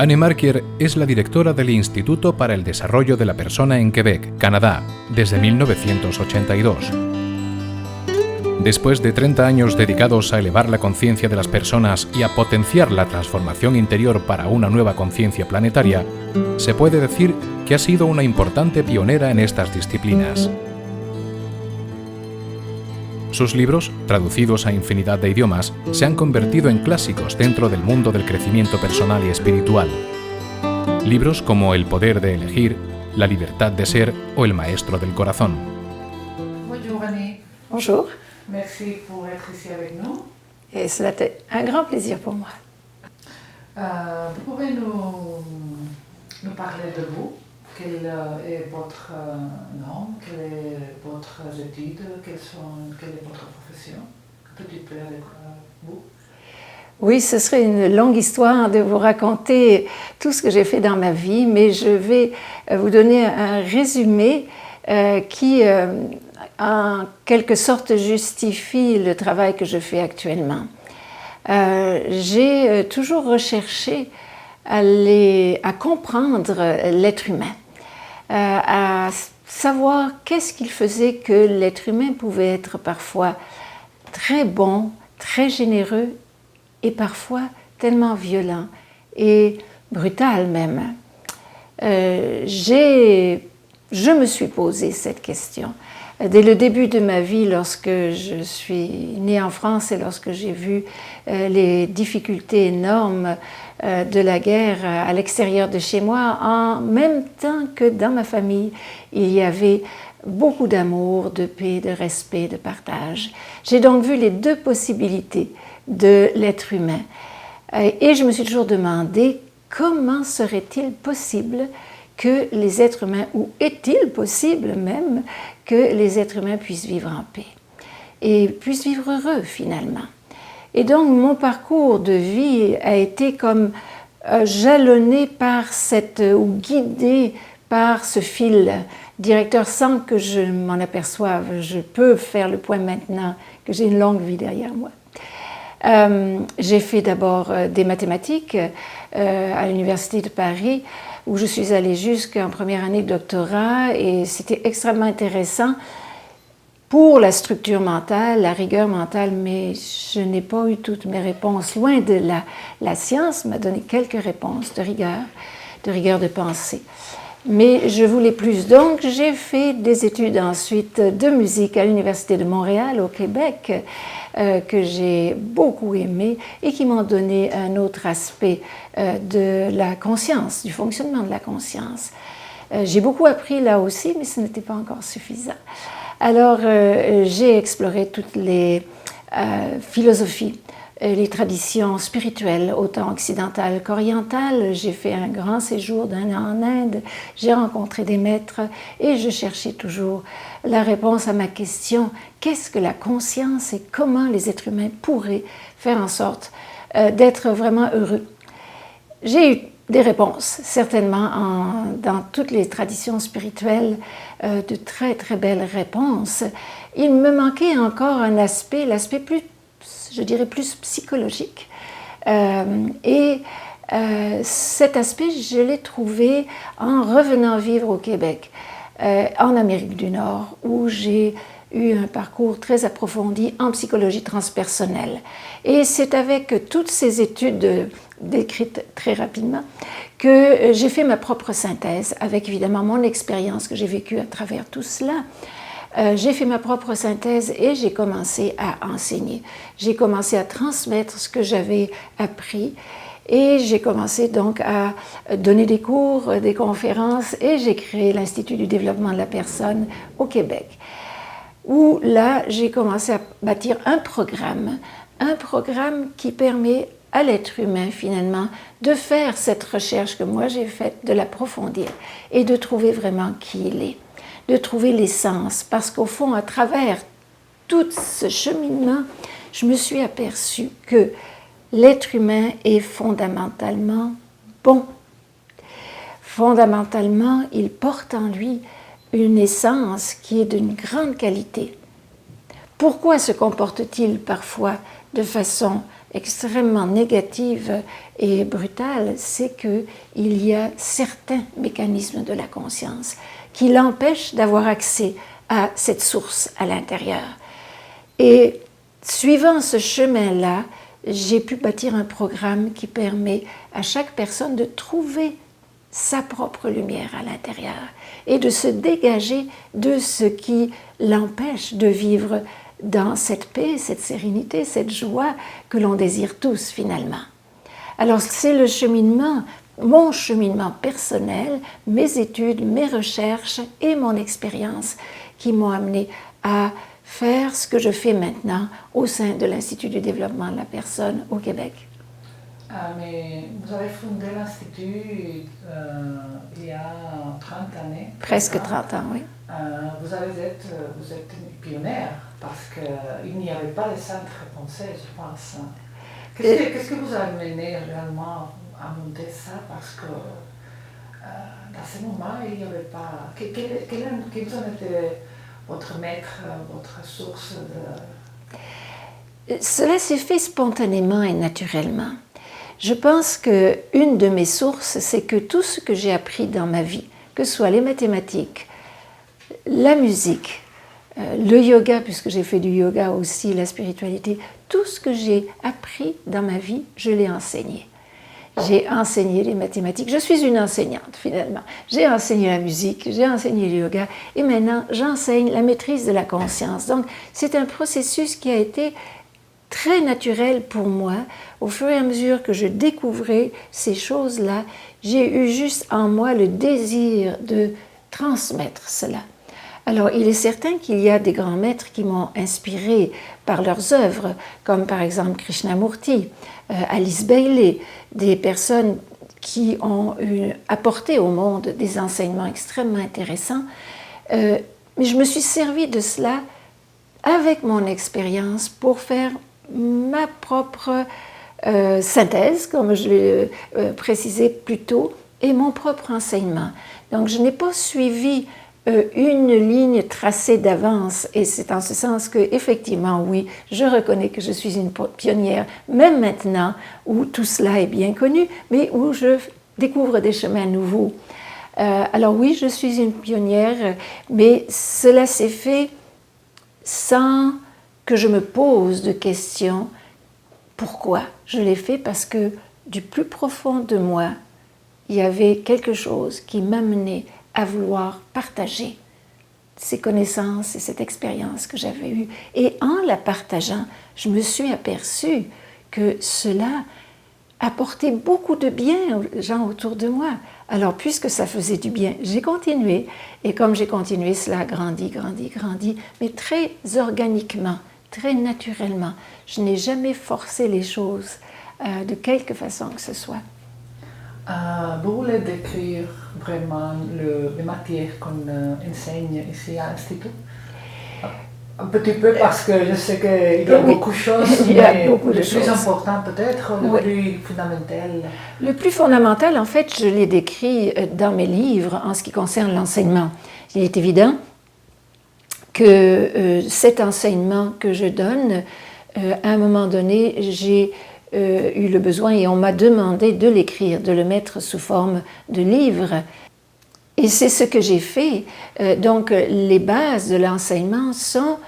Anne Marquier es la directora del Instituto para el Desarrollo de la Persona en Quebec, Canadá, desde 1982. Después de 30 años dedicados a elevar la conciencia de las personas y a potenciar la transformación interior para una nueva conciencia planetaria, se puede decir que ha sido una importante pionera en estas disciplinas. Sus libros, traducidos a infinidad de idiomas, se han convertido en clásicos dentro del mundo del crecimiento personal y espiritual. Libros como El poder de elegir, La libertad de ser o El maestro del corazón. Bonjour Annie. Bonjour. Merci pour être ici avec nous. Et c'est un grand plaisir pour moi. Vous pouvez nous parler de vous? Quel est votre nom? Quelle est votre étude? Quelle est votre profession? Un petit peu avec vous. Oui, ce serait une longue histoire de vous raconter tout ce que j'ai fait dans ma vie, mais je vais vous donner un résumé qui, en quelque sorte, justifie le travail que je fais actuellement. J'ai toujours recherché à comprendre l'être humain, à savoir qu'est-ce qu'il faisait que l'être humain pouvait être parfois très bon, très généreux et parfois tellement violent et brutal même. Je me suis posé cette question. Dès le début de ma vie, lorsque je suis née en France et lorsque j'ai vu les difficultés énormes de la guerre à l'extérieur de chez moi, en même temps que dans ma famille, il y avait beaucoup d'amour, de paix, de respect, de partage. J'ai donc vu les deux possibilités de l'être humain. Et je me suis toujours demandé comment serait-il possible que les êtres humains, ou est-il possible même que les êtres humains puissent vivre en paix et puissent vivre heureux finalement. Et donc mon parcours de vie a été comme jalonné par ou guidé par ce fil directeur sans que je m'en aperçoive. Je peux faire le point maintenant que j'ai une longue vie derrière moi. J'ai fait d'abord des mathématiques à l'Université de Paris, où je suis allée jusqu'en première année de doctorat, et c'était extrêmement intéressant pour la structure mentale, la rigueur mentale, mais je n'ai pas eu toutes mes réponses. Loin de la science m'a donné quelques réponses de rigueur de pensée. Mais je voulais plus, donc j'ai fait des études ensuite de musique à l'Université de Montréal, au Québec, que j'ai beaucoup aimé et qui m'ont donné un autre aspect de la conscience, du fonctionnement de la conscience. J'ai beaucoup appris là aussi, mais ce n'était pas encore suffisant. Alors j'ai exploré toutes les philosophies, les traditions spirituelles, autant occidentales qu'orientales. J'ai fait un grand séjour d'1 an en Inde, j'ai rencontré des maîtres et je cherchais toujours la réponse à ma question: qu'est-ce que la conscience et comment les êtres humains pourraient faire en sorte d'être vraiment heureux? J'ai eu des réponses, certainement, dans toutes les traditions spirituelles, de très très belles réponses. Il me manquait encore un aspect, l'aspect plus, je dirais, plus psychologique. Cet aspect, je l'ai trouvé en revenant vivre au Québec, en Amérique du Nord, où j'ai eu un parcours très approfondi en psychologie transpersonnelle. Et c'est avec toutes ces études décrites très rapidement que j'ai fait ma propre synthèse, avec évidemment mon expérience que j'ai vécue à travers tout cela. J'ai fait ma propre synthèse et j'ai commencé à enseigner. J'ai commencé à transmettre ce que j'avais appris et j'ai commencé donc à donner des cours, des conférences, et j'ai créé l'Institut du développement de la personne au Québec, où là j'ai commencé à bâtir un programme qui permet à l'être humain finalement de faire cette recherche que moi j'ai faite, de l'approfondir et de trouver vraiment qui il est, de trouver l'essence, parce qu'au fond, à travers tout ce cheminement, je me suis aperçue que l'être humain est fondamentalement bon. Fondamentalement, il porte en lui une essence qui est d'une grande qualité. Pourquoi se comporte-t-il parfois de façon extrêmement négative et brutale, c'est qu'il y a certains mécanismes de la conscience qui l'empêchent d'avoir accès à cette source à l'intérieur. Et suivant ce chemin-là, j'ai pu bâtir un programme qui permet à chaque personne de trouver sa propre lumière à l'intérieur et de se dégager de ce qui l'empêche de vivre dans cette paix, cette sérénité, cette joie que l'on désire tous finalement. Alors c'est le cheminement, mon cheminement personnel, mes études, mes recherches et mon expérience qui m'ont amené à faire ce que je fais maintenant au sein de l'Institut du développement de la personne au Québec. Mais vous avez fondé l'Institut il y a 30 années. Presque 30 ans, oui. Vous êtes une pionnière parce qu'il n'y avait pas de centre français, je pense. Qu'est-ce que vous avez mené réellement à monter ça? Parce que dans ce moment, il n'y avait pas... Quels ont été votre maître, votre source de... Cela s'est fait spontanément et naturellement. Je pense qu'une de mes sources, c'est que tout ce que j'ai appris dans ma vie, que ce soit les mathématiques, la musique, le yoga, puisque j'ai fait du yoga aussi, la spiritualité, tout ce que j'ai appris dans ma vie, je l'ai enseigné. J'ai enseigné les mathématiques, je suis une enseignante finalement. J'ai enseigné la musique, j'ai enseigné le yoga et maintenant j'enseigne la maîtrise de la conscience. Donc c'est un processus qui a été très naturel pour moi. Au fur et à mesure que je découvrais ces choses-là, j'ai eu juste en moi le désir de transmettre cela. Alors, il est certain qu'il y a des grands maîtres qui m'ont inspiré par leurs œuvres, comme par exemple Krishnamurti, Alice Bailey, des personnes qui ont apporté au monde des enseignements extrêmement intéressants. Mais je me suis servi de cela avec mon expérience pour faire ma propre synthèse, comme je l'ai précisé plus tôt, et mon propre enseignement. Donc, je n'ai pas suivi une ligne tracée d'avance, et c'est en ce sens que, effectivement, oui, je reconnais que je suis une pionnière, même maintenant où tout cela est bien connu, mais où je découvre des chemins nouveaux. Alors oui, je suis une pionnière, mais cela s'est fait sans que je me pose de questions. Pourquoi? Je l'ai fait parce que du plus profond de moi, il y avait quelque chose qui m'amenait à vouloir partager ces connaissances et cette expérience que j'avais eue. Et en la partageant, je me suis aperçue que cela apportait beaucoup de bien aux gens autour de moi. Alors, puisque ça faisait du bien, j'ai continué. Et comme j'ai continué, cela a grandi, mais très organiquement, très naturellement. Je n'ai jamais forcé les choses de quelque façon que ce soit. Vous voulez décrire vraiment les matières qu'on enseigne ici à l'Institut? Un petit peu parce que je sais qu'il y a beaucoup de choses, mais le plus important peut-être, le plus fondamental. Le plus fondamental, en fait, je l'ai décrit dans mes livres en ce qui concerne l'enseignement. Il est évident que cet enseignement que je donne, à un moment donné, j'ai eu le besoin et on m'a demandé de l'écrire, de le mettre sous forme de livre. Et c'est ce que j'ai fait. Donc, les bases de l'enseignement sont,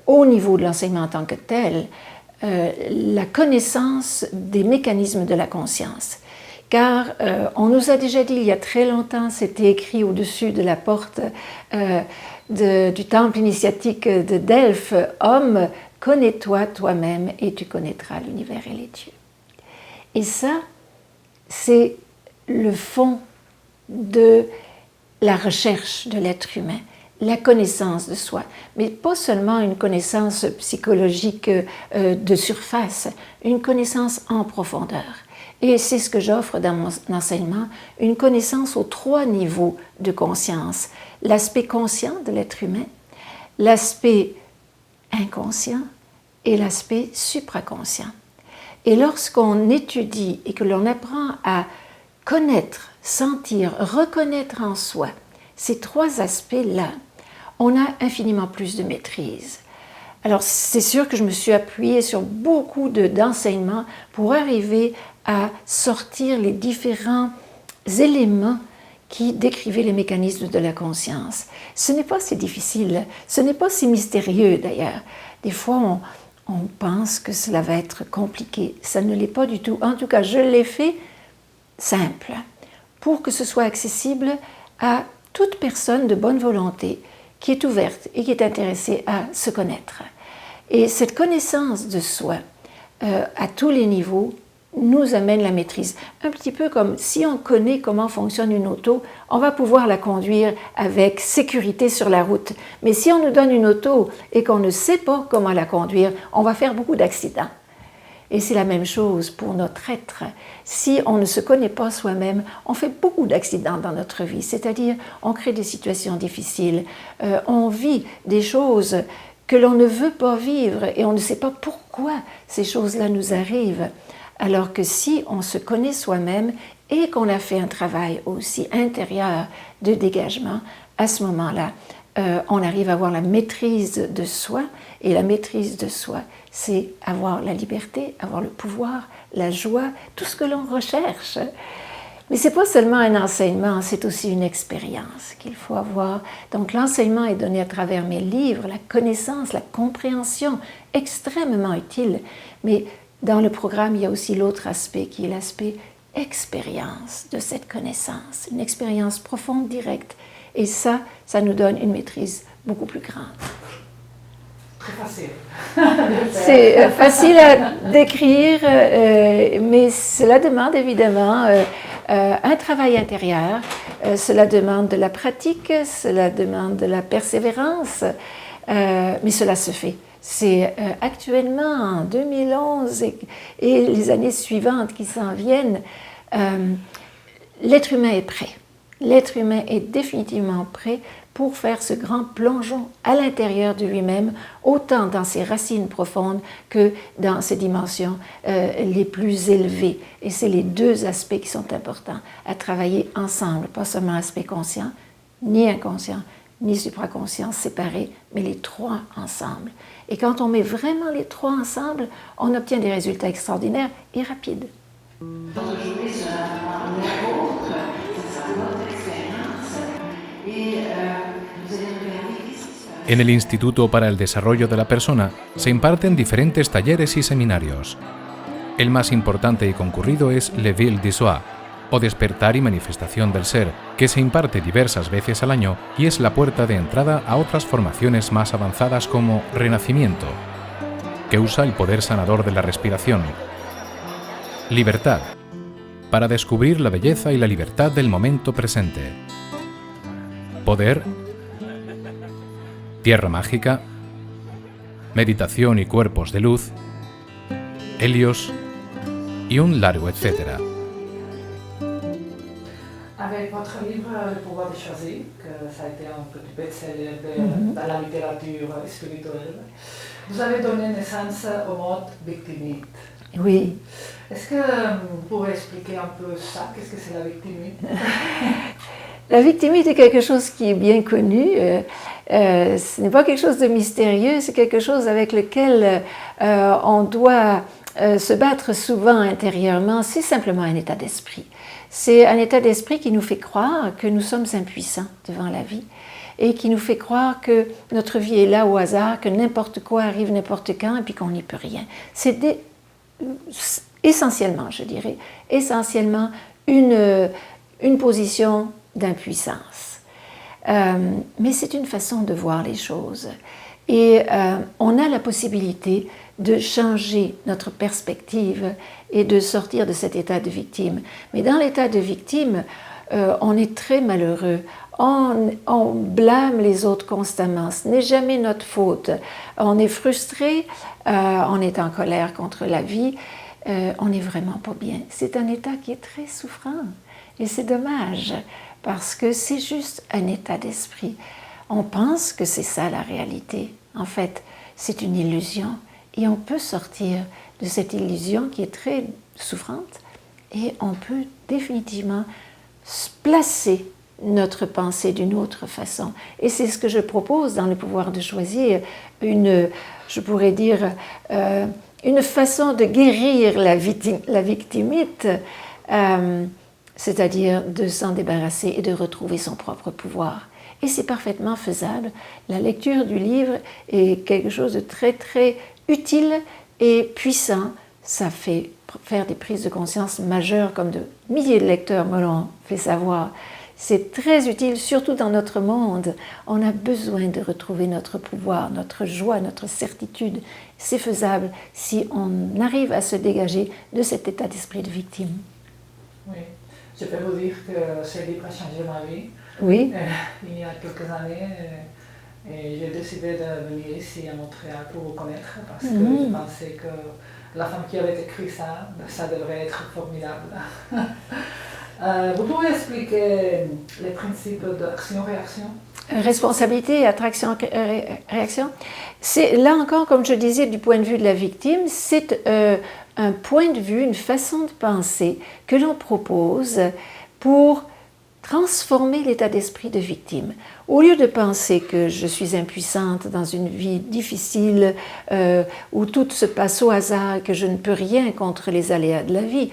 au niveau de l'enseignement en tant que tel, la connaissance des mécanismes de la conscience. Car on nous a déjà dit il y a très longtemps, c'était écrit au-dessus de la porte du temple initiatique de Delphes, « Homme, connais-toi toi-même et tu connaîtras l'univers et les dieux ». Et ça, c'est le fond de la recherche de l'être humain, la connaissance de soi, mais pas seulement une connaissance psychologique de surface, une connaissance en profondeur. Et c'est ce que j'offre dans mon enseignement, une connaissance aux 3 niveaux de conscience. L'aspect conscient de l'être humain, l'aspect inconscient et l'aspect supraconscient. Et lorsqu'on étudie et que l'on apprend à connaître, sentir, reconnaître en soi ces 3 aspects-là, on a infiniment plus de maîtrise. Alors c'est sûr que je me suis appuyée sur beaucoup d'enseignements pour arriver à sortir les différents éléments qui décrivaient les mécanismes de la conscience. Ce n'est pas si difficile, ce n'est pas si mystérieux d'ailleurs. Des fois, on pense que cela va être compliqué. Ça ne l'est pas du tout. En tout cas, je l'ai fait simple pour que ce soit accessible à toute personne de bonne volonté qui est ouverte et qui est intéressée à se connaître. Et cette connaissance de soi, à tous les niveaux, nous amène la maîtrise. Un petit peu comme si on connaît comment fonctionne une auto, on va pouvoir la conduire avec sécurité sur la route. Mais si on nous donne une auto et qu'on ne sait pas comment la conduire, on va faire beaucoup d'accidents. Et c'est la même chose pour notre être. Si on ne se connaît pas soi-même, on fait beaucoup d'accidents dans notre vie. C'est-à-dire, on crée des situations difficiles, on vit des choses que l'on ne veut pas vivre et on ne sait pas pourquoi ces choses-là nous arrivent. Alors que si on se connaît soi-même et qu'on a fait un travail aussi intérieur de dégagement, à ce moment-là, on arrive à avoir la maîtrise de soi. Et la maîtrise de soi, c'est avoir la liberté, avoir le pouvoir, la joie, tout ce que l'on recherche. Mais ce n'est pas seulement un enseignement, c'est aussi une expérience qu'il faut avoir. Donc l'enseignement est donné à travers mes livres, la connaissance, la compréhension, extrêmement utile. Mais dans le programme, il y a aussi l'autre aspect qui est l'aspect expérience de cette connaissance, une expérience profonde, directe. Et ça nous donne une maîtrise beaucoup plus grande. Très facile. C'est facile à décrire, mais cela demande évidemment un travail intérieur, cela demande de la pratique, cela demande de la persévérance, mais cela se fait. C'est actuellement en 2011 et les années suivantes qui s'en viennent, l'être humain est prêt. L'être humain est définitivement prêt pour faire ce grand plongeon à l'intérieur de lui-même, autant dans ses racines profondes que dans ses dimensions les plus élevées. Et c'est les deux aspects qui sont importants à travailler ensemble, pas seulement aspect conscient, ni inconscient, ni supraconscient séparés, mais les trois ensemble. Et quand on met vraiment les trois ensemble, on obtient des résultats extraordinaires et rapides. Votre journée sera la vôtre, ce sera votre expérience, et vous allez regarder qu'est-ce qui se passe. En el Instituto para el Desarrollo de la Persona se imparten diferentes talleres y seminarios. El más importante y concurrido es Le Ville du Soi, o Despertar y Manifestación del Ser, que se imparte diversas veces al año y es la puerta de entrada a otras formaciones más avanzadas como Renacimiento, que usa el poder sanador de la respiración. Libertad, para descubrir la belleza y la libertad del momento presente. Poder, Tierra Mágica, Meditación y Cuerpos de Luz, Helios y un largo etcétera. Avec votre livre Le pouvoir de choisir, que ça a été un petit best-seller dans la littérature spirituelle, vous avez donné naissance au mode victimite. Oui. Est-ce que vous pouvez expliquer un peu ça? Qu'est-ce que c'est la victimite? La victimite est quelque chose qui est bien connu. Ce n'est pas quelque chose de mystérieux, c'est quelque chose avec lequel on doit se battre souvent intérieurement. C'est simplement un état d'esprit. C'est un état d'esprit qui nous fait croire que nous sommes impuissants devant la vie et qui nous fait croire que notre vie est là au hasard, que n'importe quoi arrive n'importe quand et puis qu'on n'y peut rien. C'est essentiellement, je dirais, une position d'impuissance. Mais c'est une façon de voir les choses. Et on a la possibilité de changer notre perspective et de sortir de cet état de victime. Mais dans l'état de victime, on est très malheureux. On blâme les autres constamment. Ce n'est jamais notre faute. On est frustré, on est en colère contre la vie. On n'est vraiment pas bien. C'est un état qui est très souffrant. Et c'est dommage, parce que c'est juste un état d'esprit. On pense que c'est ça la réalité. En fait, c'est une illusion. Et on peut sortir de cette illusion qui est très souffrante et on peut définitivement se placer notre pensée d'une autre façon. Et c'est ce que je propose dans le pouvoir de choisir, je pourrais dire, une façon de guérir la victimite, c'est-à-dire de s'en débarrasser et de retrouver son propre pouvoir. Et c'est parfaitement faisable. La lecture du livre est quelque chose de très, très utile et puissant. Ça fait faire des prises de conscience majeures, comme de milliers de lecteurs me l'ont fait savoir. C'est très utile, surtout dans notre monde. On a besoin de retrouver notre pouvoir, notre joie, notre certitude. C'est faisable si on arrive à se dégager de cet état d'esprit de victime. Oui, je peux vous dire que ce livre a changé ma vie. Oui. Il y a quelques années, et j'ai décidé de venir ici à Montréal pour vous connaître parce que je pensais que la femme qui avait écrit ça, ça devrait être formidable. Vous pouvez expliquer les principes d'action-réaction? Responsabilité, attraction, réaction. C'est là encore, comme je disais, du point de vue de la victime, c'est un point de vue, une façon de penser que l'on propose pour transformer l'état d'esprit de victime. Au lieu de penser que je suis impuissante dans une vie difficile, où tout se passe au hasard, que je ne peux rien contre les aléas de la vie,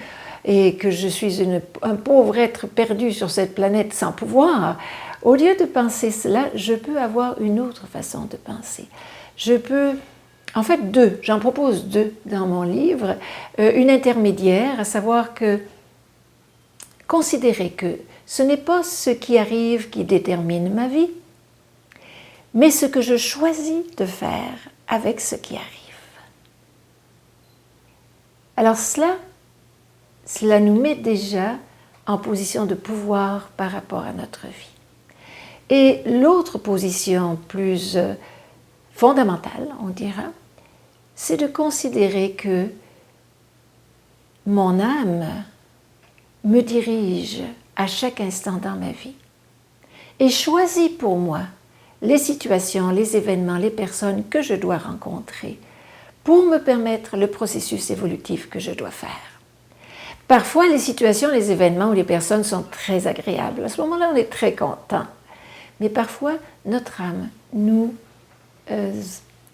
et que je suis un pauvre être perdu sur cette planète sans pouvoir, au lieu de penser cela, je peux avoir une autre façon de penser. Je peux, en fait deux, j'en propose deux dans mon livre, une intermédiaire, à savoir que considérer que ce n'est pas ce qui arrive qui détermine ma vie, mais ce que je choisis de faire avec ce qui arrive. Alors cela nous met déjà en position de pouvoir par rapport à notre vie. Et l'autre position plus fondamentale, on dira, c'est de considérer que mon âme me dirige à chaque instant dans ma vie et choisit pour moi les situations, les événements, les personnes que je dois rencontrer pour me permettre le processus évolutif que je dois faire. Parfois, les situations, les événements ou les personnes sont très agréables. À ce moment-là, on est très content. Mais parfois, notre âme nous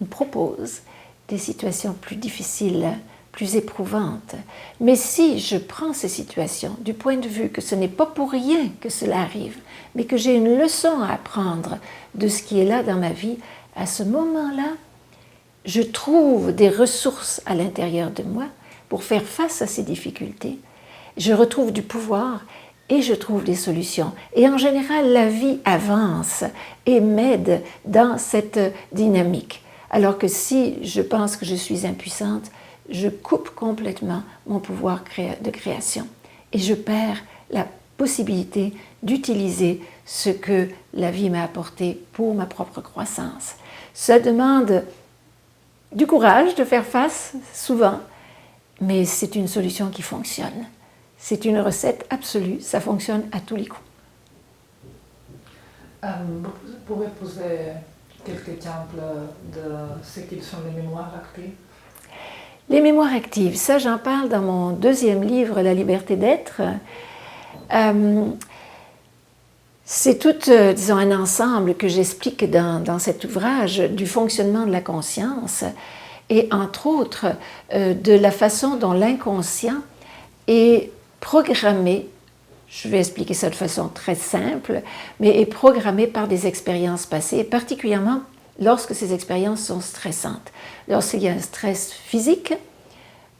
propose des situations plus difficiles, plus éprouvantes. Mais si je prends ces situations du point de vue que ce n'est pas pour rien que cela arrive, mais que j'ai une leçon à apprendre de ce qui est là dans ma vie, à ce moment-là, je trouve des ressources à l'intérieur de moi pour faire face à ces difficultés. Je retrouve du pouvoir et je trouve des solutions. Et en général, la vie avance et m'aide dans cette dynamique. Alors que si je pense que je suis impuissante, je coupe complètement mon pouvoir de création et je perds la possibilité d'utiliser ce que la vie m'a apporté pour ma propre croissance. Ça demande du courage de faire face, souvent, mais c'est une solution qui fonctionne. C'est une recette absolue, ça fonctionne à tous les coups. Vous pouvez poser quelques exemples de ce qu'ils sont les mémoires actives? Les mémoires actives, ça j'en parle dans mon deuxième livre, La liberté d'être. C'est tout, disons, un ensemble que j'explique dans cet ouvrage du fonctionnement de la conscience et entre autres de la façon dont l'inconscient est programmé, je vais expliquer ça de façon très simple, mais est programmé par des expériences passées, et particulièrement lorsque ces expériences sont stressantes. Lorsqu'il y a un stress physique,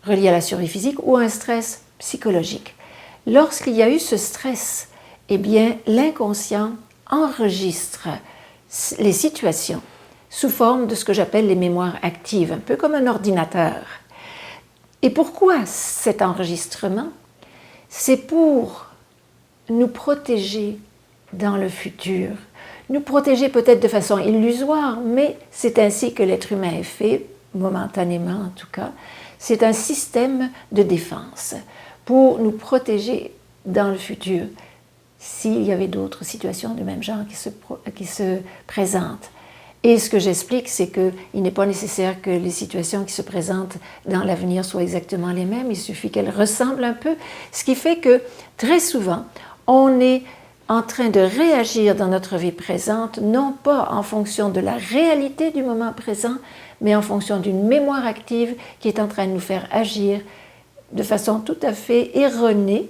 relié à la survie physique, ou un stress psychologique. Lorsqu'il y a eu ce stress, eh bien, l'inconscient enregistre les situations sous forme de ce que j'appelle les mémoires actives, un peu comme un ordinateur. Et pourquoi cet enregistrement? C'est pour nous protéger dans le futur, nous protéger peut-être de façon illusoire, mais c'est ainsi que l'être humain est fait, momentanément en tout cas. C'est un système de défense pour nous protéger dans le futur s'il y avait d'autres situations du même genre qui se présentent. Et ce que j'explique, c'est qu'il n'est pas nécessaire que les situations qui se présentent dans l'avenir soient exactement les mêmes, il suffit qu'elles ressemblent un peu, ce qui fait que très souvent, on est en train de réagir dans notre vie présente, non pas en fonction de la réalité du moment présent, mais en fonction d'une mémoire active qui est en train de nous faire agir de façon tout à fait erronée,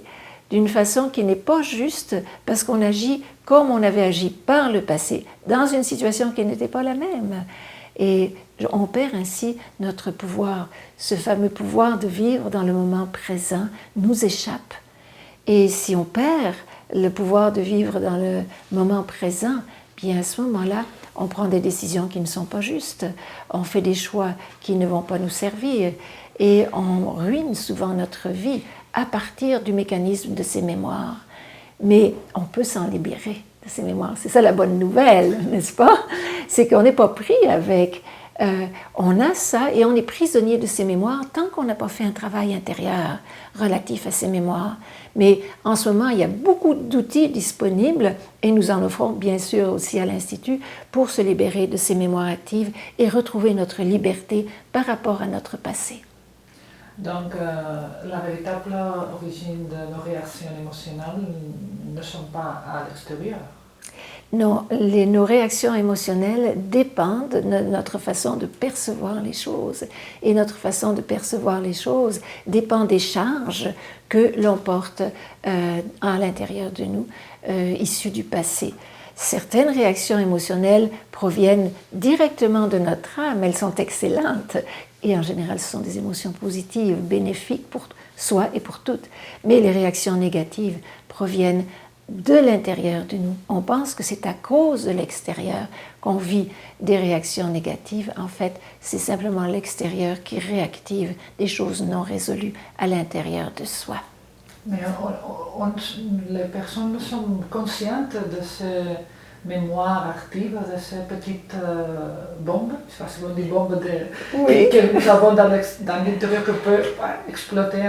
d'une façon qui n'est pas juste, parce qu'on agit comme on avait agi par le passé, dans une situation qui n'était pas la même. Et on perd ainsi notre pouvoir. Ce fameux pouvoir de vivre dans le moment présent nous échappe. Et si on perd le pouvoir de vivre dans le moment présent, bien à ce moment-là, on prend des décisions qui ne sont pas justes, on fait des choix qui ne vont pas nous servir et on ruine souvent notre vie à partir du mécanisme de ces mémoires. Mais on peut s'en libérer de ces mémoires. C'est ça la bonne nouvelle, n'est-ce pas? C'est qu'on n'est pas pris avec. On a ça et on est prisonnier de ces mémoires tant qu'on n'a pas fait un travail intérieur relatif à ces mémoires. Mais en ce moment, il y a beaucoup d'outils disponibles et nous en offrons bien sûr aussi à l'Institut pour se libérer de ces mémoires actives et retrouver notre liberté par rapport à notre passé. Donc, la véritable origine de nos réactions émotionnelles ne sont pas à l'extérieur. Non, nos réactions émotionnelles dépendent de notre façon de percevoir les choses. Et notre façon de percevoir les choses dépend des charges que l'on porte à l'intérieur de nous, issues du passé. Certaines réactions émotionnelles proviennent directement de notre âme, elles sont excellentes. Et en général, ce sont des émotions positives, bénéfiques pour soi et pour toutes. Mais les réactions négatives proviennent de l'intérieur de nous. On pense que c'est à cause de l'extérieur qu'on vit des réactions négatives. En fait, c'est simplement l'extérieur qui réactive des choses non résolues à l'intérieur de soi. Mais les personnes sont conscientes de ces mémoires actives, de ces petites bombes, parce qu'on dit bombes que nous avons dans l'intérieur qui peuvent exploser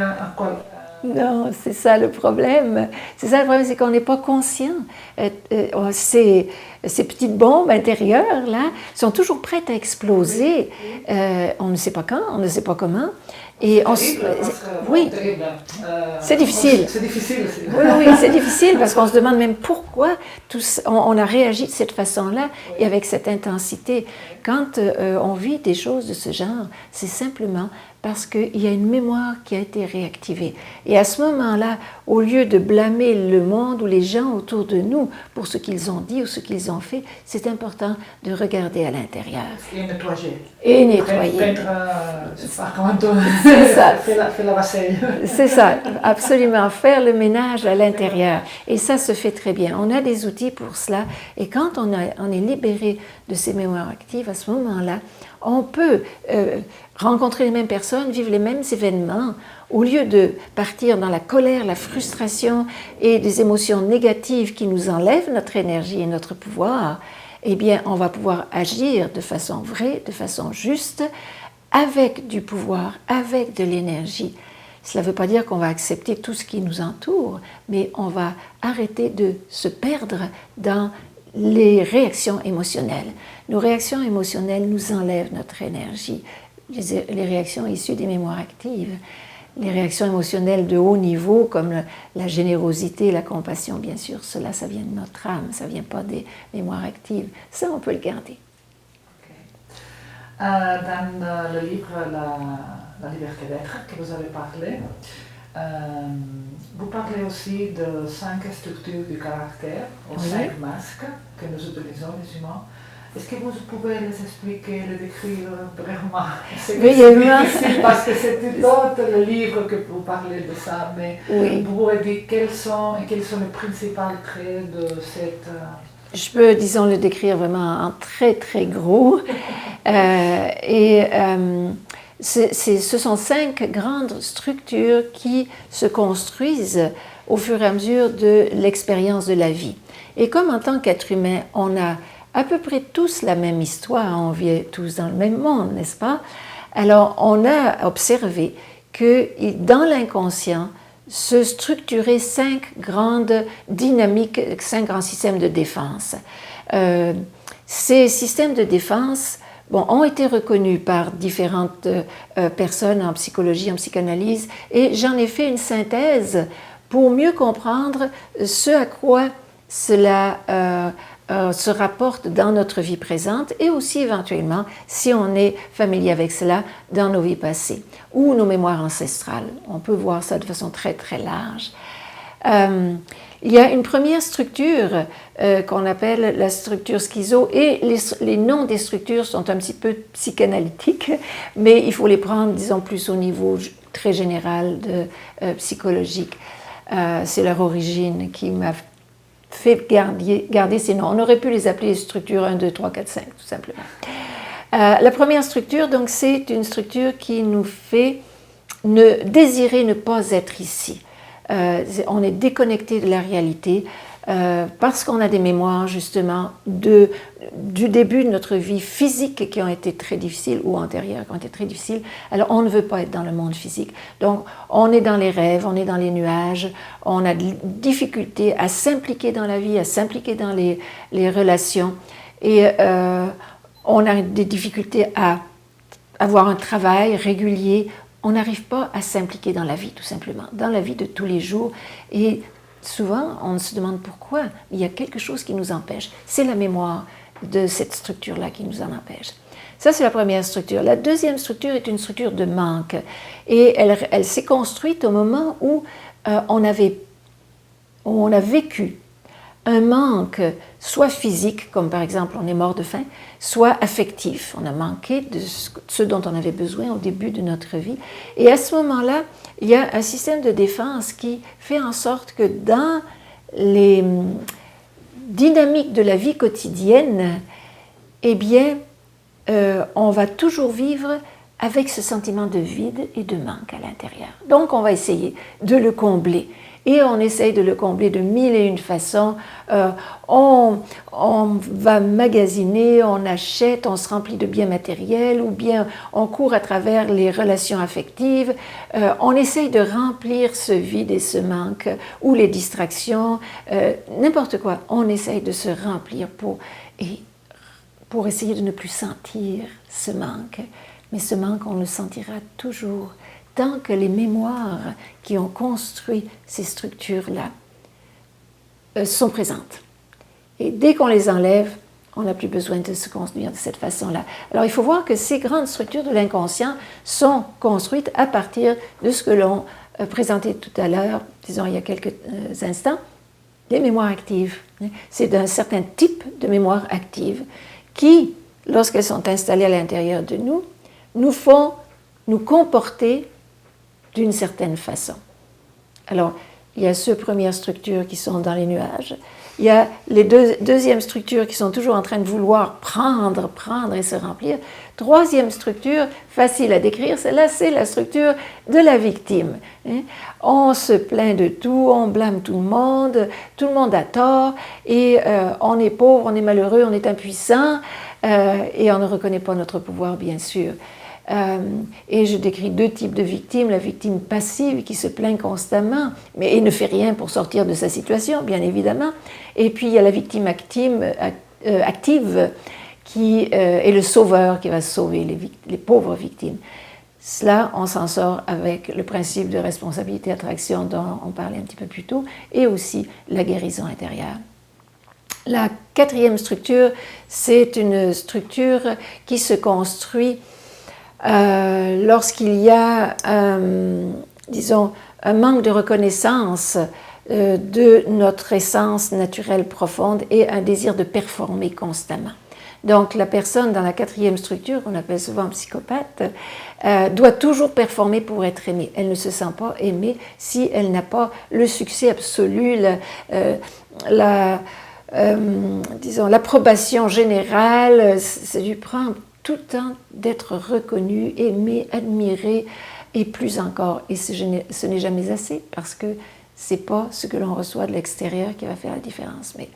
Non, c'est ça le problème. C'est ça le problème, c'est qu'on n'est pas conscient. Ces petites bombes intérieures, là, sont toujours prêtes à exploser. On ne sait pas quand, on ne sait pas comment. Et oui, c'est difficile. C'est difficile aussi. Oui, c'est difficile parce qu'on se demande même pourquoi on a réagi de cette façon-là et avec cette intensité. Quand on vit des choses de ce genre, c'est simplement parce qu'il y a une mémoire qui a été réactivée. Et à ce moment-là, au lieu de blâmer le monde ou les gens autour de nous pour ce qu'ils ont dit ou ce qu'ils ont fait, c'est important de regarder à l'intérieur. Et nettoyer. C'est ça. Faire la vaisselle. C'est ça, absolument. Faire le ménage à l'intérieur. Et ça se fait très bien. On a des outils pour cela. Et quand on est libéré de ces mémoires actives, à ce moment-là, on peut rencontrer les mêmes personnes, vivre les mêmes événements, au lieu de partir dans la colère, la frustration et des émotions négatives qui nous enlèvent notre énergie et notre pouvoir, eh bien, on va pouvoir agir de façon vraie, de façon juste, avec du pouvoir, avec de l'énergie. Cela ne veut pas dire qu'on va accepter tout ce qui nous entoure, mais on va arrêter de se perdre dans les réactions émotionnelles. Nos réactions émotionnelles nous enlèvent notre énergie. Les réactions issues des mémoires actives. Les réactions émotionnelles de haut niveau, comme la générosité, la compassion, bien sûr, cela, ça vient de notre âme, ça ne vient pas des mémoires actives. Ça, on peut le garder. Dans le livre La liberté d'être que vous avez parlé, vous parlez aussi de 5 structures du caractère, ou 5 masques que nous utilisons, les humains. Est-ce que vous pouvez les expliquer, les décrire vraiment? C'est difficile parce que c'est tout autre le livre que vous parlez de ça, mais vous pouvez dire quels sont les principaux traits de cette... Je peux, disons, le décrire vraiment en très, très gros. Ce sont 5 grandes structures qui se construisent au fur et à mesure de l'expérience de la vie. Et comme en tant qu'être humain, on a à peu près tous la même histoire, on vit tous dans le même monde, n'est-ce pas? Alors, on a observé que dans l'inconscient se structuraient 5 grandes dynamiques, 5 grands systèmes de défense. Ces systèmes de défense ont été reconnus par différentes personnes en psychologie, en psychanalyse, et j'en ai fait une synthèse pour mieux comprendre ce à quoi cela se rapporte dans notre vie présente et aussi éventuellement, si on est familier avec cela, dans nos vies passées ou nos mémoires ancestrales. On peut voir ça de façon très très large. Il y a une première structure qu'on appelle la structure schizo et les noms des structures sont un petit peu psychanalytiques, mais il faut les prendre, disons, plus au niveau très général psychologique. C'est leur origine qui m'a fait garder ces noms. On aurait pu les appeler structures 1, 2, 3, 4, 5, tout simplement. La première structure, donc, c'est une structure qui nous fait désirer ne pas être ici. On est déconnecté de la réalité parce qu'on a des mémoires justement du début de notre vie physique qui ont été très difficiles ou antérieures qui ont été très difficiles. Alors on ne veut pas être dans le monde physique. Donc on est dans les rêves, on est dans les nuages, on a des difficultés à s'impliquer dans la vie, à s'impliquer dans les relations et on a des difficultés à avoir un travail régulier. On n'arrive pas à s'impliquer dans la vie, tout simplement, dans la vie de tous les jours. Et souvent, on se demande pourquoi. Il y a quelque chose qui nous empêche. C'est la mémoire de cette structure-là qui nous en empêche. Ça, c'est la première structure. La deuxième structure est une structure de manque. Et elle s'est construite au moment où on a vécu un manque, soit physique, comme par exemple on est mort de faim, soit affectif. On a manqué de ce dont on avait besoin au début de notre vie. Et à ce moment-là, il y a un système de défense qui fait en sorte que dans les dynamiques de la vie quotidienne, eh bien, on va toujours vivre avec ce sentiment de vide et de manque à l'intérieur. Donc, on va essayer de le combler. Et on essaye de le combler de mille et une façons. On va magasiner, on achète, on se remplit de biens matériels ou bien on court à travers les relations affectives. On essaye de remplir ce vide et ce manque ou les distractions, n'importe quoi. On essaye de se remplir pour essayer de ne plus sentir ce manque. Mais ce manque, on le sentira toujours tant que les mémoires qui ont construit ces structures-là sont présentes. Et dès qu'on les enlève, on n'a plus besoin de se construire de cette façon-là. Alors il faut voir que ces grandes structures de l'inconscient sont construites à partir de ce que l'on présentait tout à l'heure, disons il y a quelques instants, des mémoires actives. C'est d'un certain type de mémoire active qui, lorsqu'elles sont installées à l'intérieur de nous, nous font nous comporter d'une certaine façon. Alors, il y a ces premières structures qui sont dans les nuages. Il y a les deuxièmes structures qui sont toujours en train de vouloir prendre et se remplir. Troisième structure, facile à décrire, celle-là, c'est la structure de la victime. On se plaint de tout, on blâme tout le monde a tort, et on est pauvre, on est malheureux, on est impuissant, et on ne reconnaît pas notre pouvoir, bien sûr. Et je décris deux types de victimes, la victime passive qui se plaint constamment mais ne fait rien pour sortir de sa situation, bien évidemment, et puis il y a la victime active qui est le sauveur qui va sauver les pauvres victimes. Cela, on s'en sort avec le principe de responsabilité-attraction dont on parlait un petit peu plus tôt, et aussi la guérison intérieure. La quatrième structure, c'est une structure qui se construit lorsqu'il y a, disons, un manque de reconnaissance de notre essence naturelle profonde et un désir de performer constamment. Donc, la personne dans la quatrième structure, qu'on appelle souvent psychopathe, doit toujours performer pour être aimée. Elle ne se sent pas aimée si elle n'a pas le succès absolu, disons, l'approbation générale. Ça lui prend tout le temps d'être reconnu, aimé, admiré, et plus encore. Et ce n'est jamais assez, parce que ce n'est pas ce que l'on reçoit de l'extérieur qui va faire la différence, mais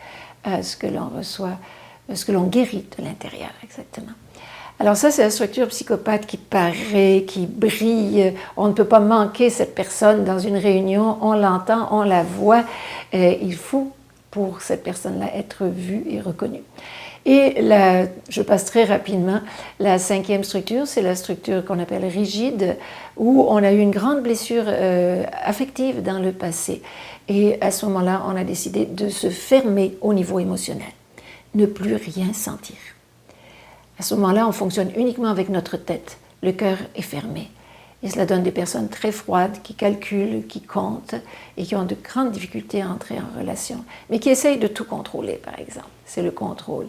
ce que l'on reçoit, ce que l'on guérit de l'intérieur, exactement. Alors ça, c'est la structure psychopathe qui paraît, qui brille. On ne peut pas manquer cette personne dans une réunion, on l'entend, on la voit. Il faut, pour cette personne-là, être vue et reconnue. Et je passe très rapidement, la cinquième structure, c'est la structure qu'on appelle rigide, où on a eu une grande blessure affective dans le passé. Et à ce moment-là, on a décidé de se fermer au niveau émotionnel, ne plus rien sentir. À ce moment-là, on fonctionne uniquement avec notre tête. Le cœur est fermé. Et cela donne des personnes très froides qui calculent, qui comptent et qui ont de grandes difficultés à entrer en relation, mais qui essayent de tout contrôler, par exemple. C'est le contrôle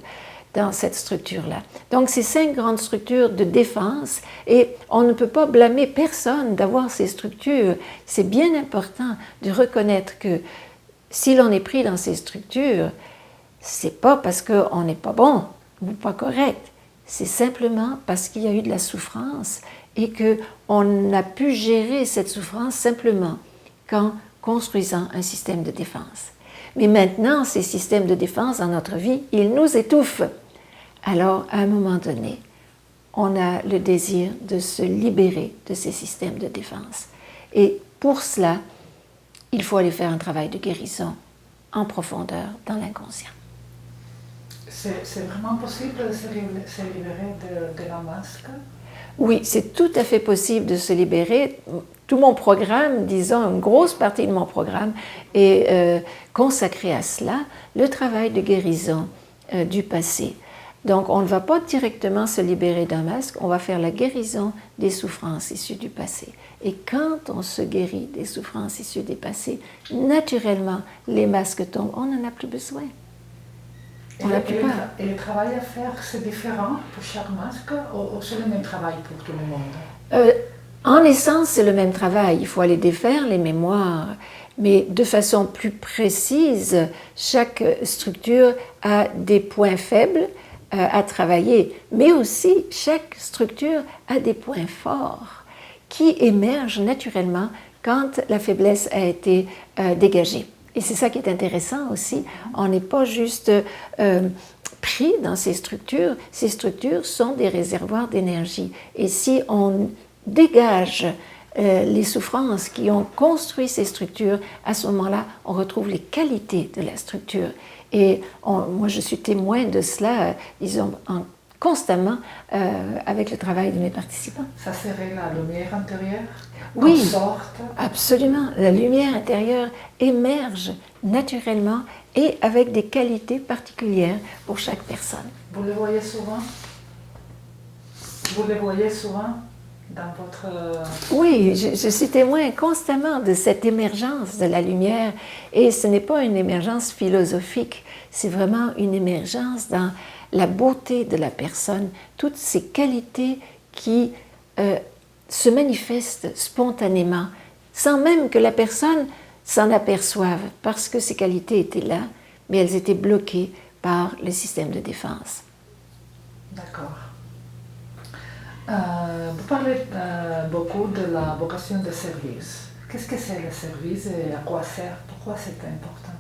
dans cette structure-là. Donc, ces 5 grandes structures de défense, et on ne peut pas blâmer personne d'avoir ces structures. C'est bien important de reconnaître que si l'on est pris dans ces structures, c'est pas parce qu'on n'est pas bon ou pas correct. C'est simplement parce qu'il y a eu de la souffrance et qu'on a pu gérer cette souffrance simplement qu'en construisant un système de défense. Mais maintenant, ces systèmes de défense dans notre vie, ils nous étouffent. Alors, à un moment donné, on a le désir de se libérer de ces systèmes de défense. Et pour cela, il faut aller faire un travail de guérison en profondeur dans l'inconscient. C'est vraiment possible de se libérer de la masque? Oui, c'est tout à fait possible de se libérer. Tout mon programme, disons, une grosse partie de mon programme est consacrée à cela, le travail de guérison du passé. Donc, on ne va pas directement se libérer d'un masque, on va faire la guérison des souffrances issues du passé. Et quand on se guérit des souffrances issues du passé, naturellement, les masques tombent, on n'en a plus besoin. Et le travail à faire, c'est différent pour chaque masque ou c'est le même travail pour tout le monde? En essence, c'est le même travail. Il faut aller défaire les mémoires. Mais de façon plus précise, chaque structure a des points faibles à travailler. Mais aussi, chaque structure a des points forts qui émergent naturellement quand la faiblesse a été dégagée. Et c'est ça qui est intéressant aussi. On n'est pas juste pris dans ces structures. Ces structures sont des réservoirs d'énergie. Et si on dégage les souffrances qui ont construit ces structures, à ce moment-là, on retrouve les qualités de la structure. Et moi, je suis témoin de cela, disons, constamment avec le travail de mes participants. Ça serait la lumière intérieure? Oui, sorte. Absolument. La lumière intérieure émerge naturellement et avec des qualités particulières pour chaque personne. Vous le voyez souvent? Vous le voyez souvent dans votre... Oui, je suis témoin constamment de cette émergence de la lumière et ce n'est pas une émergence philosophique, c'est vraiment une émergence dans la beauté de la personne, toutes ces qualités qui se manifestent spontanément, sans même que la personne s'en aperçoive, parce que ces qualités étaient là, mais elles étaient bloquées par le système de défense. D'accord. Vous parlez beaucoup de la vocation de service. Qu'est-ce que c'est le service et à quoi sert? Pourquoi c'est important?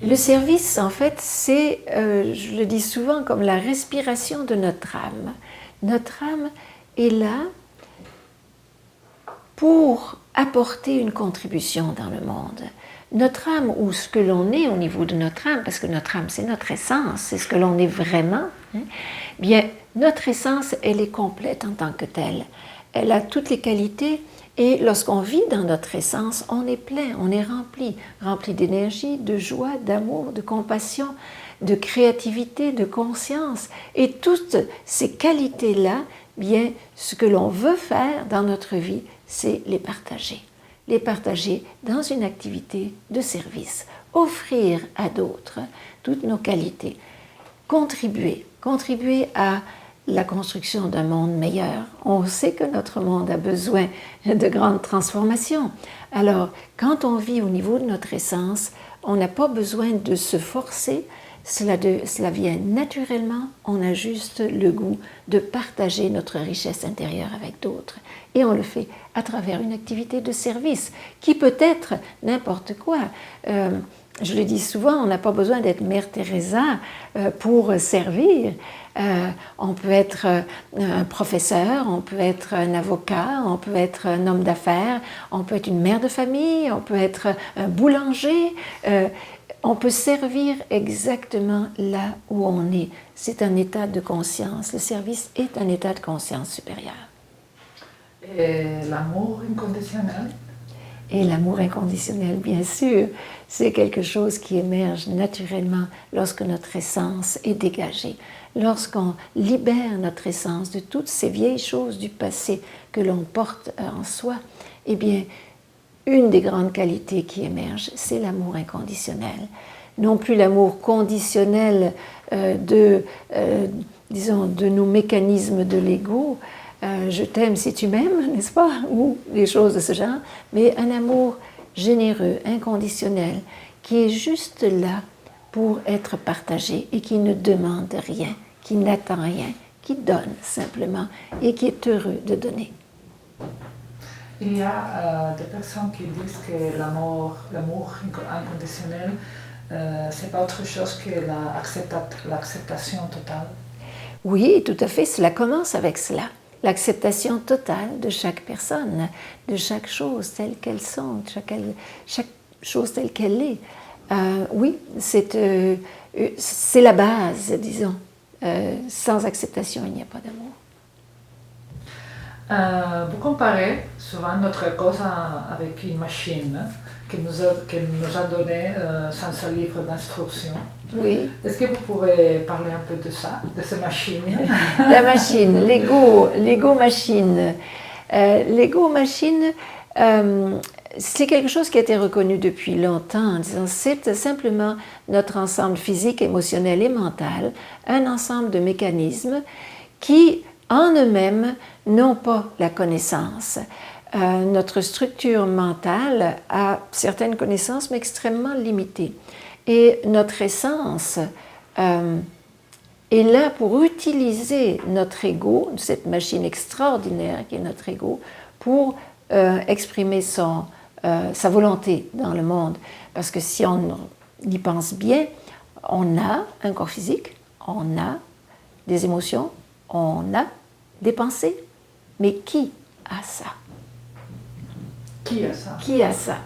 Le service, en fait, c'est, je le dis souvent, comme la respiration de notre âme. Notre âme est là pour apporter une contribution dans le monde. Notre âme, ou ce que l'on est au niveau de notre âme, parce que notre âme, c'est notre essence, c'est ce que l'on est vraiment, bien, notre essence, elle est complète en tant que telle. Elle a toutes les qualités et lorsqu'on vit dans notre essence, on est plein, on est rempli d'énergie, de joie, d'amour, de compassion, de créativité, de conscience. Et toutes ces qualités-là, bien, ce que l'on veut faire dans notre vie, c'est les partager. Les partager dans une activité de service, offrir à d'autres toutes nos qualités, contribuer à la construction d'un monde meilleur. On sait que notre monde a besoin de grandes transformations. Alors, quand on vit au niveau de notre essence, on n'a pas besoin de se forcer, cela vient naturellement, on a juste le goût de partager notre richesse intérieure avec d'autres. Et on le fait à travers une activité de service, qui peut être n'importe quoi. Je le dis souvent, on n'a pas besoin d'être Mère Teresa pour servir. On peut être un professeur, on peut être un avocat, on peut être un homme d'affaires, on peut être une mère de famille, on peut être un boulanger. on peut servir exactement là où on est. C'est un état de conscience. Le service est un état de conscience supérieur. Et l'amour inconditionnel? Et l'amour inconditionnel, bien sûr, c'est quelque chose qui émerge naturellement lorsque notre essence est dégagée, lorsqu'on libère notre essence de toutes ces vieilles choses du passé que l'on porte en soi. Eh bien, une des grandes qualités qui émerge, c'est l'amour inconditionnel. Non plus l'amour conditionnel disons, de nos mécanismes de l'ego, je t'aime si tu m'aimes, n'est-ce pas? Ou des choses de ce genre, mais un amour généreux, inconditionnel, qui est juste là pour être partagé et qui ne demande rien, qui n'attend rien, qui donne simplement et qui est heureux de donner. Il y a des personnes qui disent que l'amour inconditionnel, c'est pas autre chose que l'acceptation totale. Oui, tout à fait, cela commence avec cela. L'acceptation totale de chaque personne, de chaque chose telle qu'elles sont, chaque chose telle qu'elle est. Oui, c'est la base, disons. Sans acceptation, il n'y a pas d'amour. Vous comparez souvent notre cause avec une machine qu'elle nous a donné sans ce livre d'instruction. Oui. Est-ce que vous pouvez parler un peu de ça, de cette machine? La machine, l'ego machine. L'ego machine, c'est quelque chose qui a été reconnu depuis longtemps en disant c'est simplement notre ensemble physique, émotionnel et mental, un ensemble de mécanismes qui, en eux-mêmes, n'ont pas la connaissance. Notre structure mentale a certaines connaissances, mais extrêmement limitées. Et notre essence est là pour utiliser notre ego, cette machine extraordinaire qui est notre ego, pour exprimer sa volonté dans le monde. Parce que si on y pense bien, on a un corps physique, on a des émotions, on a des pensées. Mais qui a ça? Qui a ça? Qui a ça?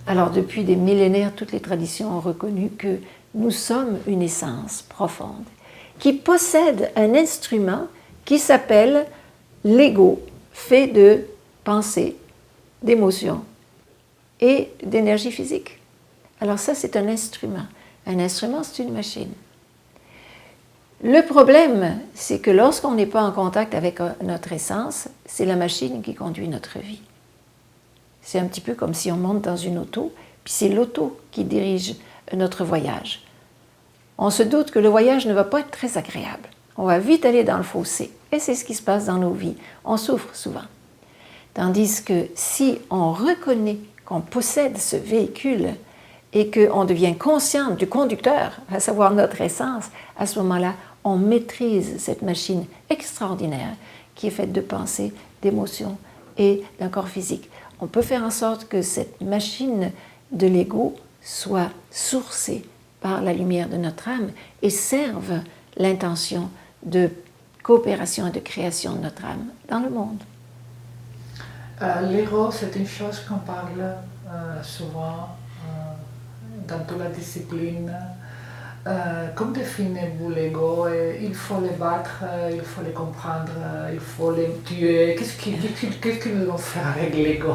Alors, depuis des millénaires, toutes les traditions ont reconnu que nous sommes une essence profonde qui possède un instrument qui s'appelle l'ego, fait de pensées, d'émotions et d'énergie physique. Alors ça, c'est un instrument. Un instrument, c'est une machine. Le problème, c'est que lorsqu'on n'est pas en contact avec notre essence, c'est la machine qui conduit notre vie. C'est un petit peu comme si on monte dans une auto, puis c'est l'auto qui dirige notre voyage. On se doute que le voyage ne va pas être très agréable. On va vite aller dans le fossé. Et c'est ce qui se passe dans nos vies. On souffre souvent. Tandis que si on reconnaît qu'on possède ce véhicule et qu'on devient conscient du conducteur, à savoir notre essence, à ce moment-là, on maîtrise cette machine extraordinaire qui est faite de pensées, d'émotions et d'un corps physique. On peut faire en sorte que cette machine de l'ego soit sourcée par la lumière de notre âme et serve l'intention de coopération et de création de notre âme dans le monde. L'ego, c'est une chose qu'on parle souvent dans toute la discipline. Comment définissez-vous l'ego? Il faut le battre, il faut le comprendre, il faut le tuer. Qu'est-ce que nous devons faire avec l'ego?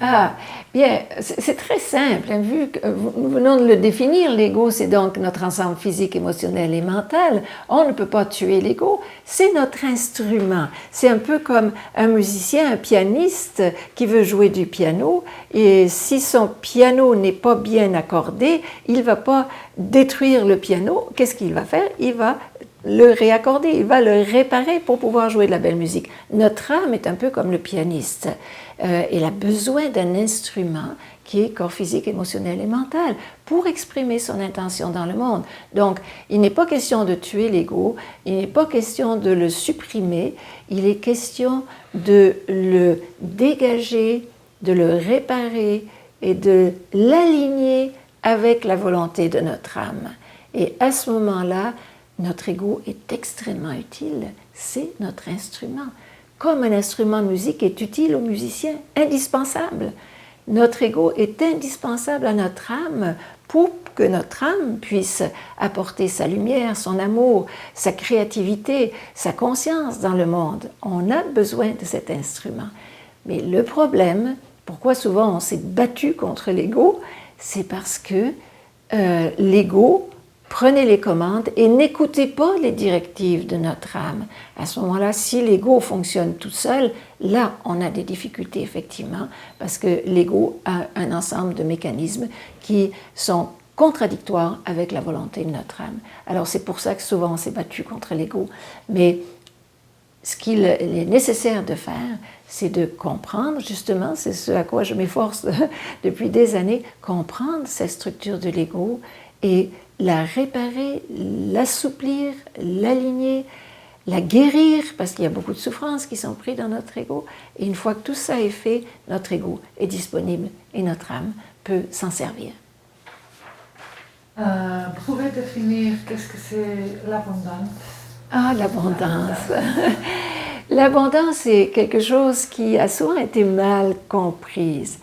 Ah, bien, c'est très simple. Hein, vu que nous venons de le définir, l'ego, c'est donc notre ensemble physique, émotionnel et mental. On ne peut pas tuer l'ego, c'est notre instrument. C'est un peu comme un musicien, un pianiste qui veut jouer du piano. Et si son piano n'est pas bien accordé, il ne va pas détruire le piano. Qu'est-ce qu'il va faire? Il va le réaccorder, il va le réparer pour pouvoir jouer de la belle musique. Notre âme est un peu comme le pianiste. Elle a besoin d'un instrument qui est corps physique, émotionnel et mental pour exprimer son intention dans le monde. Donc, il n'est pas question de tuer l'ego, il n'est pas question de le supprimer, il est question de le dégager, de le réparer et de l'aligner avec la volonté de notre âme. Et à ce moment-là, notre ego est extrêmement utile, c'est notre instrument. Comme un instrument de musique est utile aux musiciens, indispensable. Notre ego est indispensable à notre âme pour que notre âme puisse apporter sa lumière, son amour, sa créativité, sa conscience dans le monde. On a besoin de cet instrument. Mais le problème, pourquoi souvent on s'est battu contre l'ego, c'est parce que l'ego prenait les commandes et n'écoutait pas les directives de notre âme. À ce moment-là, si l'ego fonctionne tout seul, là, on a des difficultés, effectivement, parce que l'ego a un ensemble de mécanismes qui sont contradictoires avec la volonté de notre âme. Alors, c'est pour ça que souvent on s'est battu contre l'ego. Mais ce qu'il est nécessaire de faire, c'est de comprendre, justement, c'est ce à quoi je m'efforce depuis des années, comprendre cette structure de l'ego et la réparer, l'assouplir, l'aligner, la guérir, parce qu'il y a beaucoup de souffrances qui sont prises dans notre ego. Et une fois que tout ça est fait, notre ego est disponible et notre âme peut s'en servir. Vous pouvez définir qu'est-ce que c'est l'abondance? Ah, l'abondance. L'abondance est quelque chose qui a souvent été mal comprise.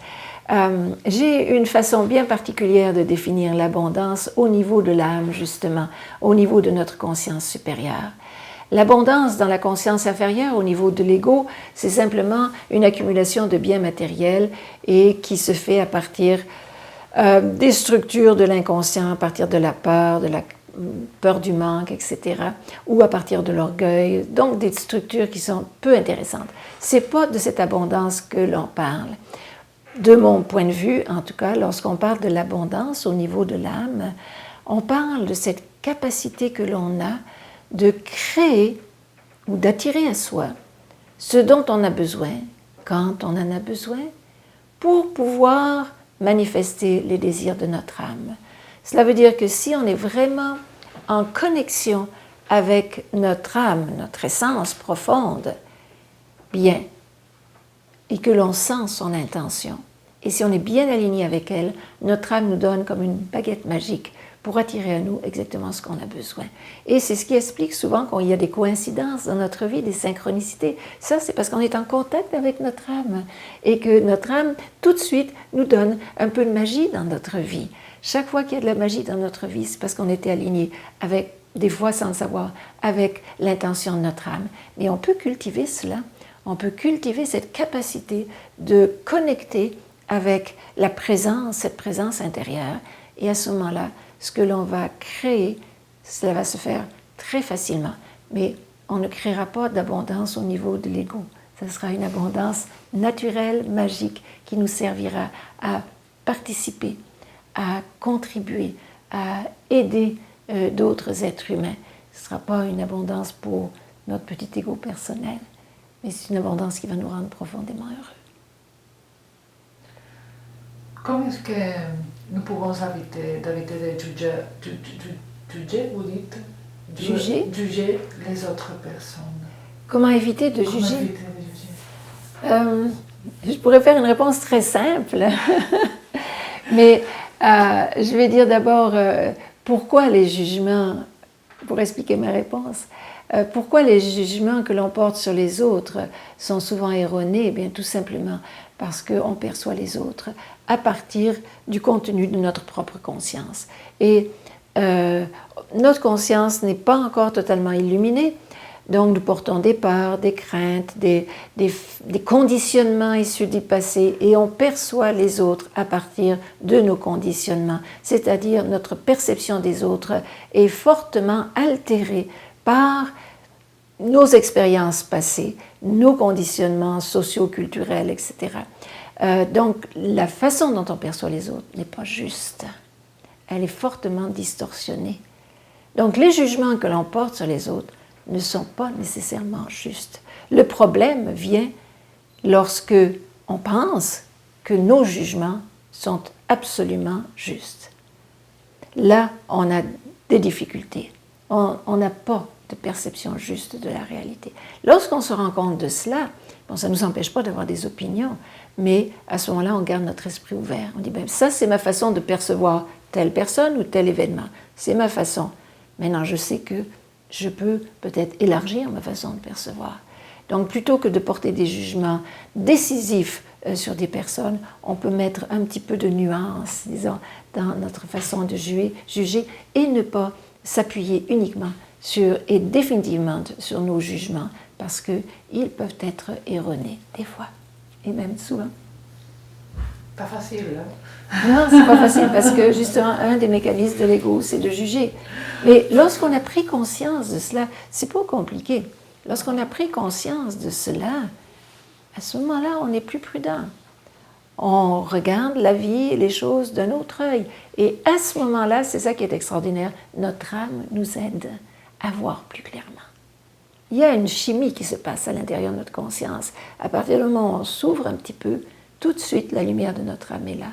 J'ai une façon bien particulière de définir l'abondance au niveau de l'âme, justement, au niveau de notre conscience supérieure. L'abondance dans la conscience inférieure, au niveau de l'ego, c'est simplement une accumulation de biens matériels et qui se fait à partir des structures de l'inconscient, à partir de la peur du manque, etc., ou à partir de l'orgueil, donc des structures qui sont peu intéressantes. C'est pas de cette abondance que l'on parle. De mon point de vue, en tout cas, lorsqu'on parle de l'abondance au niveau de l'âme, on parle de cette capacité que l'on a de créer ou d'attirer à soi ce dont on a besoin, quand on en a besoin, pour pouvoir manifester les désirs de notre âme. Cela veut dire que si on est vraiment en connexion avec notre âme, notre essence profonde, bien, et que l'on sent son intention, et si on est bien aligné avec elle, notre âme nous donne comme une baguette magique pour attirer à nous exactement ce qu'on a besoin. Et c'est ce qui explique souvent qu'il y a des coïncidences dans notre vie, des synchronicités. Ça, c'est parce qu'on est en contact avec notre âme et que notre âme, tout de suite, nous donne un peu de magie dans notre vie. Chaque fois qu'il y a de la magie dans notre vie, c'est parce qu'on était aligné avec, des fois sans le savoir, avec l'intention de notre âme. Mais on peut cultiver cela. On peut cultiver cette capacité de connecter avec la présence, cette présence intérieure. Et à ce moment-là, ce que l'on va créer, cela va se faire très facilement. Mais on ne créera pas d'abondance au niveau de l'ego. Ce sera une abondance naturelle, magique, qui nous servira à participer, à contribuer, à aider d'autres êtres humains. Ce ne sera pas une abondance pour notre petit ego personnel, mais c'est une abondance qui va nous rendre profondément heureux. Comment est-ce que nous pouvons d'éviter de juger, vous dites? Juger les autres personnes. Comment éviter de juger? Éviter de juger? Je pourrais faire une réponse très simple, mais je vais dire d'abord pourquoi les jugements, pour expliquer ma réponse, pourquoi les jugements que l'on porte sur les autres sont souvent erronés? Eh bien, tout simplement parce qu'on perçoit les autres à partir du contenu de notre propre conscience. Et notre conscience n'est pas encore totalement illuminée, donc nous portons des peurs, des craintes, des conditionnements issus du passé, et on perçoit les autres à partir de nos conditionnements, c'est-à-dire notre perception des autres est fortement altérée par nos expériences passées, nos conditionnements socio-culturels, etc. Donc, la façon dont on perçoit les autres n'est pas juste. Elle est fortement distorsionnée. Donc, les jugements que l'on porte sur les autres ne sont pas nécessairement justes. Le problème vient lorsque on pense que nos jugements sont absolument justes. Là, on a des difficultés. On n'a pas de perception juste de la réalité. Lorsqu'on se rend compte de cela, bon, ça ne nous empêche pas d'avoir des opinions, mais à ce moment-là, on garde notre esprit ouvert. On dit, ben, ça, c'est ma façon de percevoir telle personne ou tel événement. C'est ma façon. Maintenant, je sais que je peux peut-être élargir ma façon de percevoir. Donc, plutôt que de porter des jugements décisifs sur des personnes, on peut mettre un petit peu de nuance, disons, dans notre façon de juger et ne pas s'appuyer uniquement et définitivement sur nos jugements, parce qu'ils peuvent être erronés, des fois, et même souvent. Pas facile, hein? Non, c'est pas facile, parce que justement, un des mécanismes de l'ego, c'est de juger. Mais lorsqu'on a pris conscience de cela, c'est pas compliqué. Lorsqu'on a pris conscience de cela, à ce moment-là, on est plus prudent. On regarde la vie et les choses d'un autre œil. Et à ce moment-là, c'est ça qui est extraordinaire, notre âme nous aide à voir plus clairement. Il y a une chimie qui se passe à l'intérieur de notre conscience. À partir du moment où on s'ouvre un petit peu, tout de suite, la lumière de notre âme est là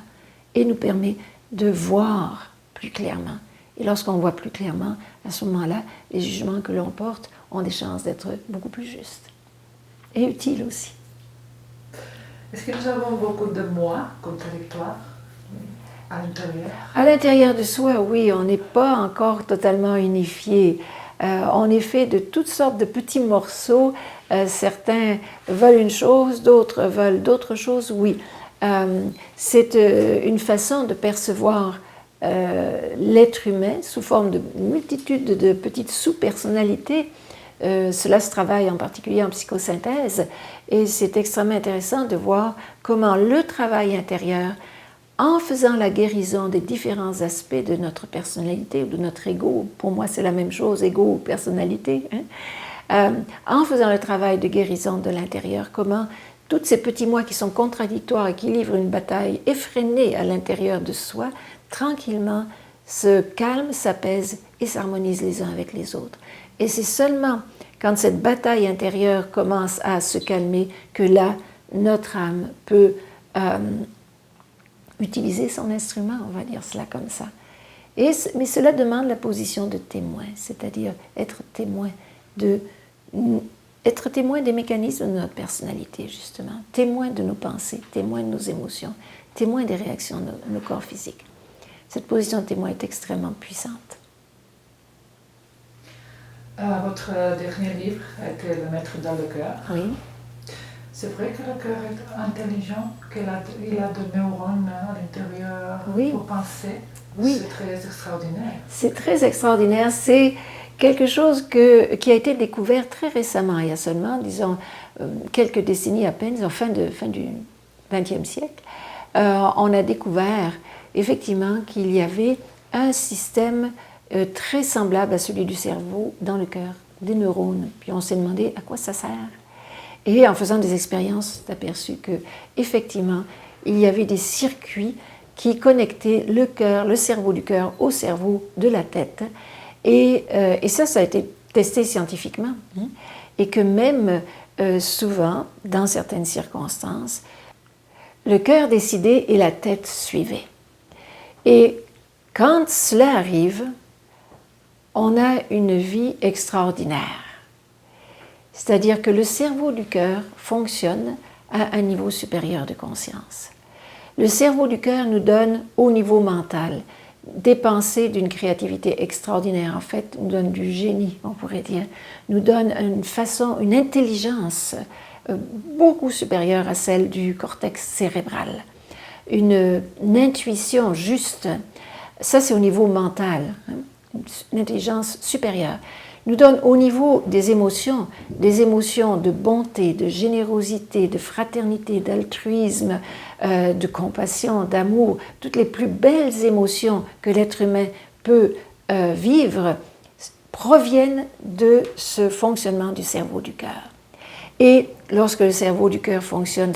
et nous permet de voir plus clairement. Et lorsqu'on voit plus clairement, à ce moment-là, les jugements que l'on porte ont des chances d'être beaucoup plus justes et utiles aussi. Est-ce que nous avons beaucoup de moi contradictoires à l'intérieur? À l'intérieur de soi, oui, on n'est pas encore totalement unifié. On est fait de toutes sortes de petits morceaux. Certains veulent une chose, d'autres veulent d'autres choses, oui. C'est une façon de percevoir l'être humain sous forme de multitude de petites sous-personnalités. Cela se travaille en particulier en psychosynthèse et c'est extrêmement intéressant de voir comment le travail intérieur, en faisant la guérison des différents aspects de notre personnalité ou de notre ego, pour moi c'est la même chose, ego ou personnalité, hein, en faisant le travail de guérison de l'intérieur, comment tous ces petits moi qui sont contradictoires et qui livrent une bataille effrénée à l'intérieur de soi, tranquillement se calment, s'apaisent et s'harmonisent les uns avec les autres. Et c'est seulement quand cette bataille intérieure commence à se calmer que là, notre âme peut utiliser son instrument, on va dire cela comme ça. Mais cela demande la position de témoin, c'est-à-dire être témoin des mécanismes de notre personnalité, justement, témoin de nos pensées, témoin de nos émotions, témoin des réactions de nos corps physiques. Cette position de témoin est extrêmement puissante. Votre dernier livre était Le Maître dans le cœur. Oui. C'est vrai que le cœur est intelligent, qu'il a de neurones à l'intérieur pour penser. Oui. C'est très extraordinaire. C'est très extraordinaire. C'est quelque chose qui a été découvert très récemment, il y a seulement, disons, quelques décennies à peine, fin du XXe siècle. On a découvert effectivement qu'il y avait un système très semblable à celui du cerveau dans le cœur, des neurones. Puis on s'est demandé à quoi ça sert. Et en faisant des expériences, on s'est aperçu qu'effectivement, il y avait des circuits qui connectaient le cœur, le cerveau du cœur au cerveau de la tête. Et ça a été testé scientifiquement. Hein, et que même souvent, dans certaines circonstances, le cœur décidait et la tête suivait. Et quand cela arrive, on a une vie extraordinaire. C'est-à-dire que le cerveau du cœur fonctionne à un niveau supérieur de conscience. Le cerveau du cœur nous donne, au niveau mental, des pensées d'une créativité extraordinaire. En fait, nous donne du génie, on pourrait dire. Nous donne une intelligence beaucoup supérieure à celle du cortex cérébral. Une intuition juste. Ça, c'est au niveau mental. Une intelligence supérieure, nous donne au niveau des émotions de bonté, de générosité, de fraternité, d'altruisme, de compassion, d'amour, toutes les plus belles émotions que l'être humain peut vivre proviennent de ce fonctionnement du cerveau du cœur. Et lorsque le cerveau du cœur fonctionne,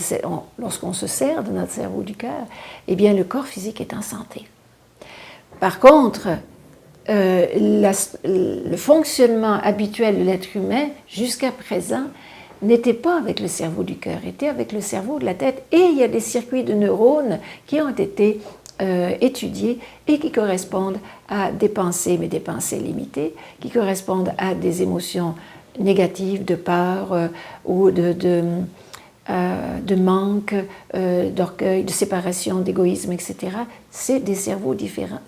lorsqu'on se sert de notre cerveau du cœur, eh bien le corps physique est en santé. Par contre, le fonctionnement habituel de l'être humain, jusqu'à présent, n'était pas avec le cerveau du cœur, était avec le cerveau de la tête. Et il y a des circuits de neurones qui ont été étudiés et qui correspondent à des pensées, mais des pensées limitées, qui correspondent à des émotions négatives, de peur ou de manque, d'orgueil, de séparation, d'égoïsme, etc. C'est des cerveaux différents.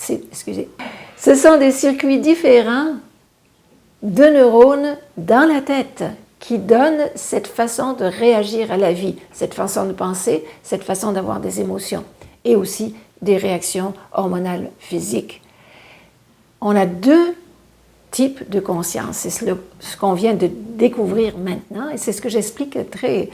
Ce sont des circuits différents de neurones dans la tête qui donne cette façon de réagir à la vie, cette façon de penser, cette façon d'avoir des émotions et aussi des réactions hormonales physiques. On a deux types de conscience. C'est ce qu'on vient de découvrir maintenant et c'est ce que j'explique très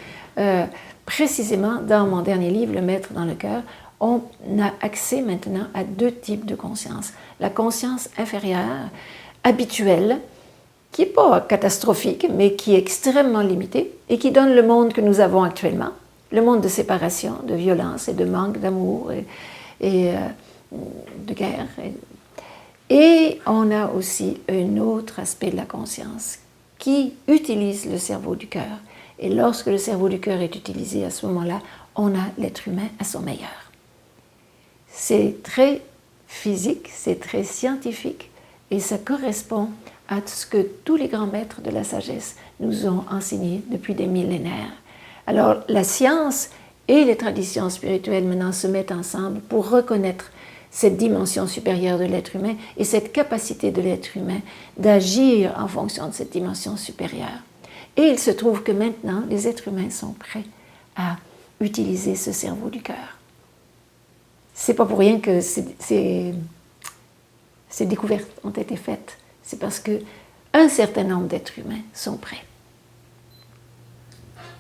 précisément dans mon dernier livre, Le Maître dans le cœur. On a accès maintenant à deux types de conscience. La conscience inférieure, habituelle, qui n'est pas catastrophique, mais qui est extrêmement limitée et qui donne le monde que nous avons actuellement, le monde de séparation, de violence et de manque d'amour et de guerre. Et on a aussi un autre aspect de la conscience qui utilise le cerveau du cœur. Et lorsque le cerveau du cœur est utilisé, à ce moment-là, on a l'être humain à son meilleur. C'est très physique, c'est très scientifique et ça correspond à ce que tous les grands maîtres de la sagesse nous ont enseigné depuis des millénaires. Alors la science et les traditions spirituelles maintenant se mettent ensemble pour reconnaître cette dimension supérieure de l'être humain et cette capacité de l'être humain d'agir en fonction de cette dimension supérieure. Et il se trouve que maintenant, les êtres humains sont prêts à utiliser ce cerveau du cœur. C'est pas pour rien que ces découvertes ont été faites. C'est parce qu'un certain nombre d'êtres humains sont prêts.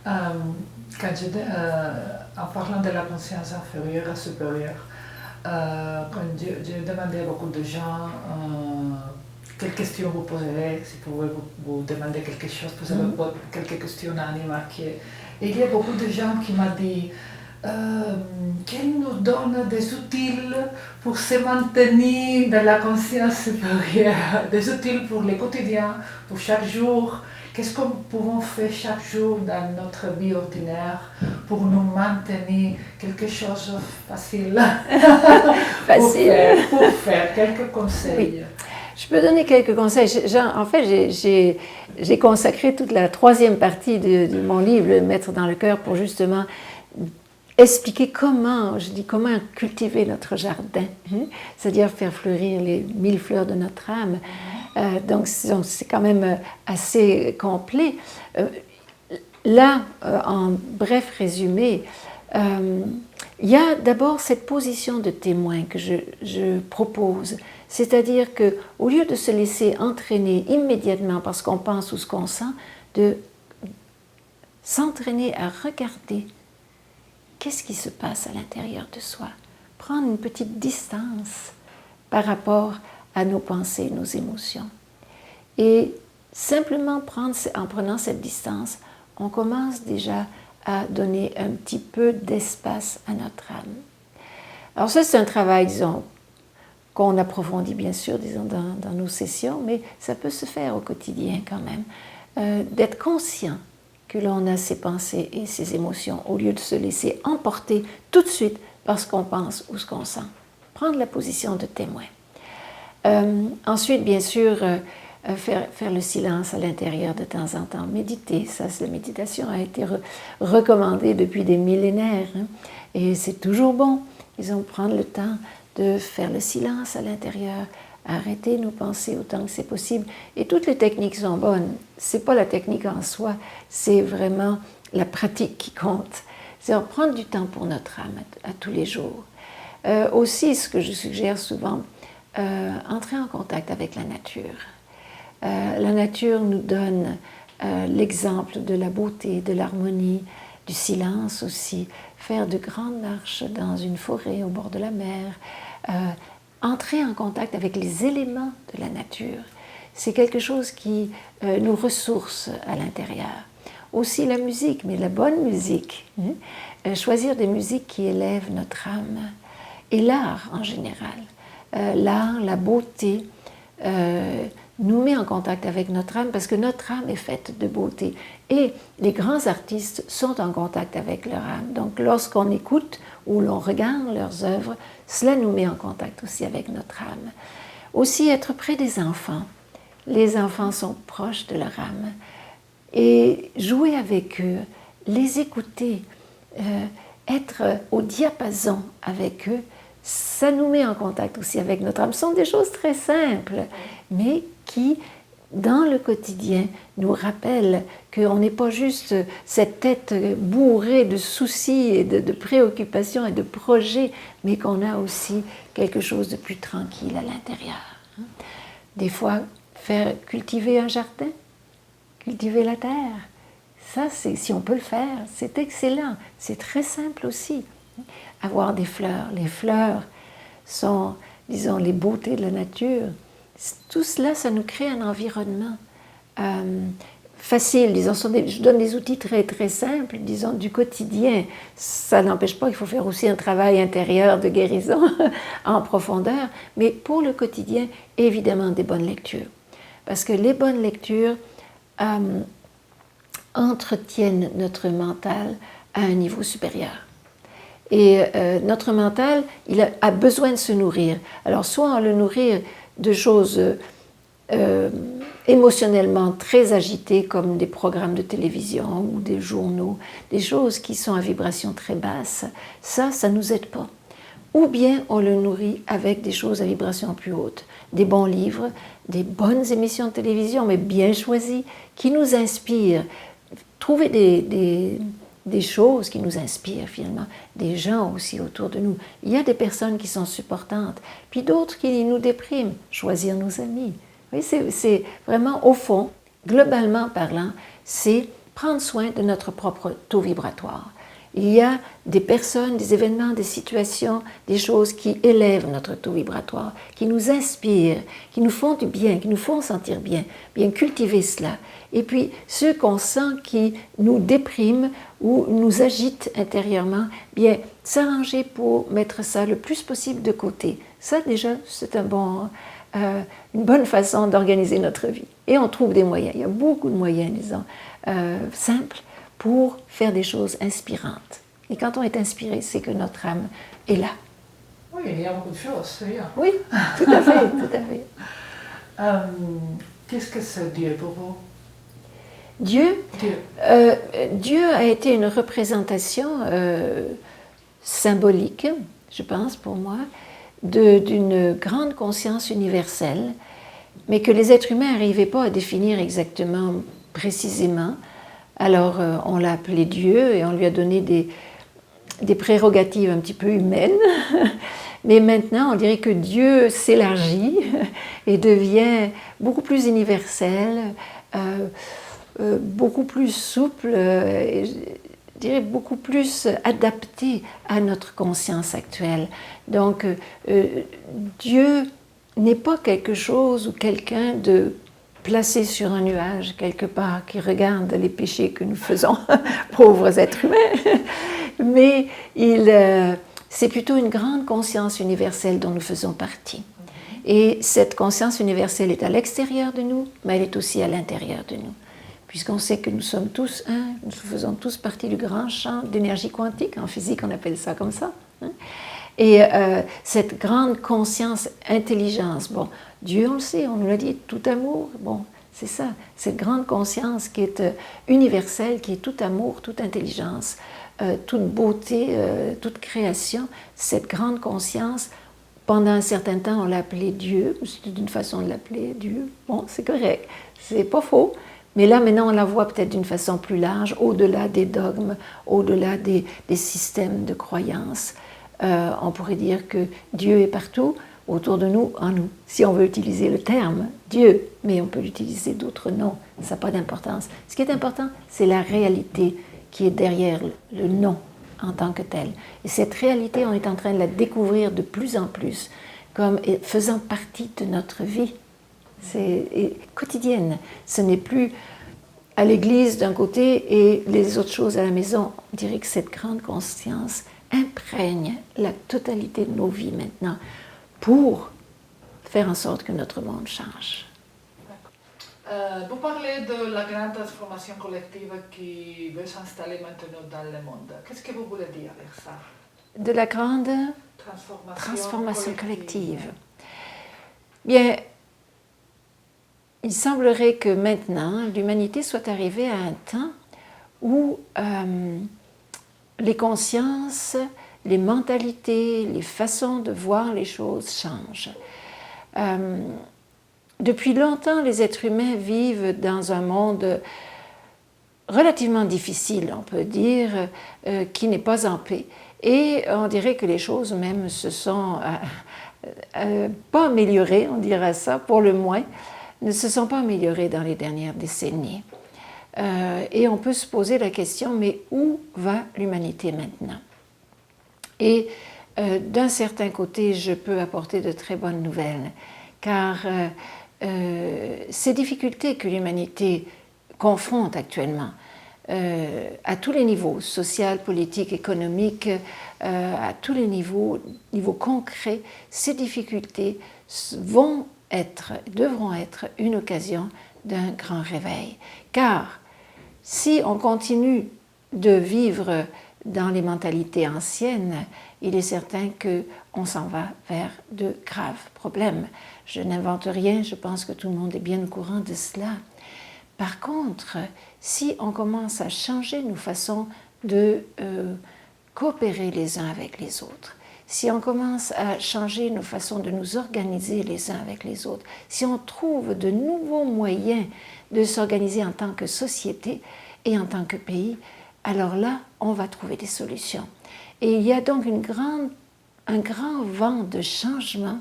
En parlant de la conscience inférieure et supérieure, quand j'ai demandé à beaucoup de gens quelles questions vous poserez, si vous pouvez vous demander quelque chose, vous avez quelques questions à Anima. Et il y a beaucoup de gens qui m'ont dit qu'elle nous donne des outils pour se maintenir dans la conscience supérieure, des outils pour le quotidien, pour chaque jour. Qu'est-ce que nous pouvons faire chaque jour dans notre vie ordinaire pour nous maintenir quelque chose de facile, pour faire quelques conseils. Oui. Je peux donner quelques conseils. En fait, j'ai consacré toute la troisième partie de mon livre, Le Maître dans le cœur, pour justement expliquer comment cultiver notre jardin, c'est-à-dire faire fleurir les 1000 fleurs de notre âme. Donc c'est quand même assez complet. Là, en bref résumé, il y a d'abord cette position de témoin que je propose, c'est-à-dire qu'au lieu de se laisser entraîner immédiatement par ce qu'on pense ou ce qu'on sent, de s'entraîner à regarder qu'est-ce qui se passe à l'intérieur de soi, prendre une petite distance par rapport à nos pensées, nos émotions. Et simplement en prenant cette distance, on commence déjà à donner un petit peu d'espace à notre âme. Alors ça, c'est un travail, disons, qu'on approfondit bien sûr, disons, dans nos sessions, mais ça peut se faire au quotidien quand même, d'être conscient que l'on a ses pensées et ses émotions au lieu de se laisser emporter tout de suite par ce qu'on pense ou ce qu'on sent. Prendre la position de témoin. Ensuite, bien sûr, faire le silence à l'intérieur de temps en temps. Méditer, la méditation a été recommandée depuis des millénaires. Et c'est toujours bon, disons, prendre le temps de faire le silence à l'intérieur, arrêter nos pensées autant que c'est possible. Et toutes les techniques sont bonnes. Ce n'est pas la technique en soi, c'est vraiment la pratique qui compte. C'est prendre du temps pour notre âme à tous les jours. Aussi, ce que je suggère souvent, entrer en contact avec la nature. La nature nous donne l'exemple de la beauté, de l'harmonie, du silence aussi. Faire de grandes marches dans une forêt au bord de la mer. Entrer en contact avec les éléments de la nature. C'est quelque chose qui nous ressource à l'intérieur. Aussi la musique, mais la bonne musique. Choisir des musiques qui élèvent notre âme. Et l'art en général. L'art, la beauté, nous met en contact avec notre âme parce que notre âme est faite de beauté. Et les grands artistes sont en contact avec leur âme. Donc lorsqu'on écoute ou l'on regarde leurs œuvres, cela nous met en contact aussi avec notre âme. Aussi être près des enfants. Les enfants sont proches de leur âme. Et jouer avec eux, les écouter, être au diapason avec eux, ça nous met en contact aussi avec notre âme. Ce sont des choses très simples, mais qui dans le quotidien, nous rappelle qu'on n'est pas juste cette tête bourrée de soucis et de préoccupations et de projets, mais qu'on a aussi quelque chose de plus tranquille à l'intérieur. Des fois, cultiver un jardin, cultiver la terre, ça, si on peut le faire, c'est excellent. C'est très simple aussi. Avoir des fleurs. Les fleurs sont, disons, les beautés de la nature. Tout cela, ça nous crée un environnement facile. Disons, je donne des outils très, très simples, disons, du quotidien. Ça n'empêche pas qu'il faut faire aussi un travail intérieur de guérison en profondeur, mais pour le quotidien, évidemment, des bonnes lectures. Parce que les bonnes lectures entretiennent notre mental à un niveau supérieur. Et notre mental, il a besoin de se nourrir. Alors, soit on le nourrit de choses émotionnellement très agitées, comme des programmes de télévision ou des journaux, des choses qui sont à vibration très basse, ça ne nous aide pas. Ou bien on le nourrit avec des choses à vibration plus haute, des bons livres, des bonnes émissions de télévision, mais bien choisies, qui nous inspirent. Trouver des choses qui nous inspirent finalement, des gens aussi autour de nous. Il y a des personnes qui sont supportantes, puis d'autres qui nous dépriment. Choisir nos amis. Oui, c'est vraiment, au fond, globalement parlant, c'est prendre soin de notre propre taux vibratoire. Il y a des personnes, des événements, des situations, des choses qui élèvent notre taux vibratoire, qui nous inspirent, qui nous font du bien, qui nous font sentir bien. Bien cultiver cela. Et puis, ceux qu'on sent qui nous dépriment ou nous agitent intérieurement, bien s'arranger pour mettre ça le plus possible de côté. Ça, déjà, c'est une bonne façon d'organiser notre vie. Et on trouve des moyens. Il y a beaucoup de moyens, disons, simples, pour faire des choses inspirantes. Et quand on est inspiré, c'est que notre âme est là. Oui, il y a beaucoup de choses, c'est bien. Oui, tout à fait, tout à fait. Qu'est-ce que c'est Dieu pour vous? Dieu a été une représentation symbolique, je pense pour moi, d'une grande conscience universelle, mais que les êtres humains n'arrivaient pas à définir exactement, précisément. Alors on l'a appelé Dieu et on lui a donné des prérogatives un petit peu humaines. Mais maintenant, on dirait que Dieu s'élargit et devient beaucoup plus universel, beaucoup plus souple, je dirais beaucoup plus adapté à notre conscience actuelle. Donc, Dieu n'est pas quelque chose ou quelqu'un de placé sur un nuage quelque part qui regarde les péchés que nous faisons, pauvres êtres humains, mais c'est plutôt une grande conscience universelle dont nous faisons partie. Et cette conscience universelle est à l'extérieur de nous, mais elle est aussi à l'intérieur de nous. Puisqu'on sait que nous sommes tous un, nous faisons tous partie du grand champ d'énergie quantique, en physique on appelle ça comme ça. Et cette grande conscience, intelligence, bon, Dieu on le sait, on nous l'a dit, tout amour, bon, c'est ça, cette grande conscience qui est universelle, qui est tout amour, toute intelligence, toute beauté, toute création, cette grande conscience, pendant un certain temps on l'a appelé Dieu, c'est une façon de l'appeler Dieu, bon c'est correct, c'est pas faux, mais là maintenant on la voit peut-être d'une façon plus large, au-delà des dogmes, au-delà des systèmes de croyances. On pourrait dire que Dieu est partout, autour de nous, en nous, si on veut utiliser le terme Dieu, mais on peut l'utiliser d'autres noms, ça n'a pas d'importance. Ce qui est important, c'est la réalité qui est derrière le nom en tant que tel. Et cette réalité, on est en train de la découvrir de plus en plus, comme faisant partie de notre vie. C'est quotidienne. Ce n'est plus à l'église d'un côté et les autres choses à la maison. On dirait que cette grande conscience imprègne la totalité de nos vies maintenant pour faire en sorte que notre monde change. Vous parlez de la grande transformation collective qui veut s'installer maintenant dans le monde. Qu'est-ce que vous voulez dire avec ça? De la grande transformation collective. Bien, il semblerait que maintenant, l'humanité soit arrivée à un temps où les consciences, les mentalités, les façons de voir les choses changent. depuis longtemps, les êtres humains vivent dans un monde relativement difficile, on peut dire, qui n'est pas en paix. Et on dirait que les choses même se sont pas améliorées, on dirait ça, pour le moins, ne se sont pas améliorées dans les dernières décennies. Et on peut se poser la question, mais où va l'humanité maintenant? Et d'un certain côté, je peux apporter de très bonnes nouvelles, car ces difficultés que l'humanité confronte actuellement, à tous les niveaux, social, politique, économique, à tous les niveaux concrets, ces difficultés devront être une occasion d'un grand réveil. Car si on continue de vivre dans les mentalités anciennes, il est certain qu'on s'en va vers de graves problèmes. Je n'invente rien, je pense que tout le monde est bien au courant de cela. Par contre, si on commence à changer nos façons de coopérer les uns avec les autres, si on commence à changer nos façons de nous organiser les uns avec les autres, si on trouve de nouveaux moyens de s'organiser en tant que société et en tant que pays, alors là, on va trouver des solutions. Et il y a donc un grand vent de changement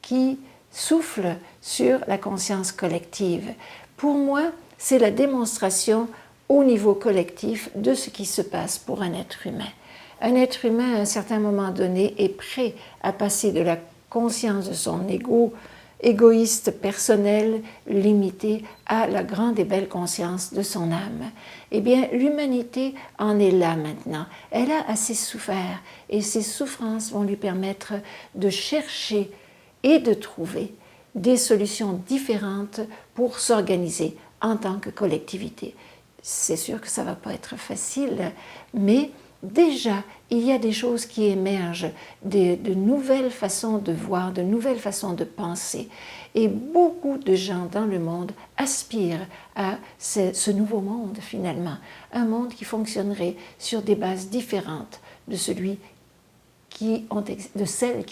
qui souffle sur la conscience collective. Pour moi, c'est la démonstration au niveau collectif de ce qui se passe pour un être humain. Un être humain, à un certain moment donné, est prêt à passer de la conscience de son égoïste, personnel, limité, à la grande et belle conscience de son âme. Eh bien, l'humanité en est là maintenant. Elle a assez souffert et ses souffrances vont lui permettre de chercher et de trouver des solutions différentes pour s'organiser en tant que collectivité. C'est sûr que ça ne va pas être facile, mais déjà, il y a des choses qui émergent, de nouvelles façons de voir, de nouvelles façons de penser. Et beaucoup de gens dans le monde aspirent à ce nouveau monde, finalement. Un monde qui fonctionnerait sur des bases différentes de celles qui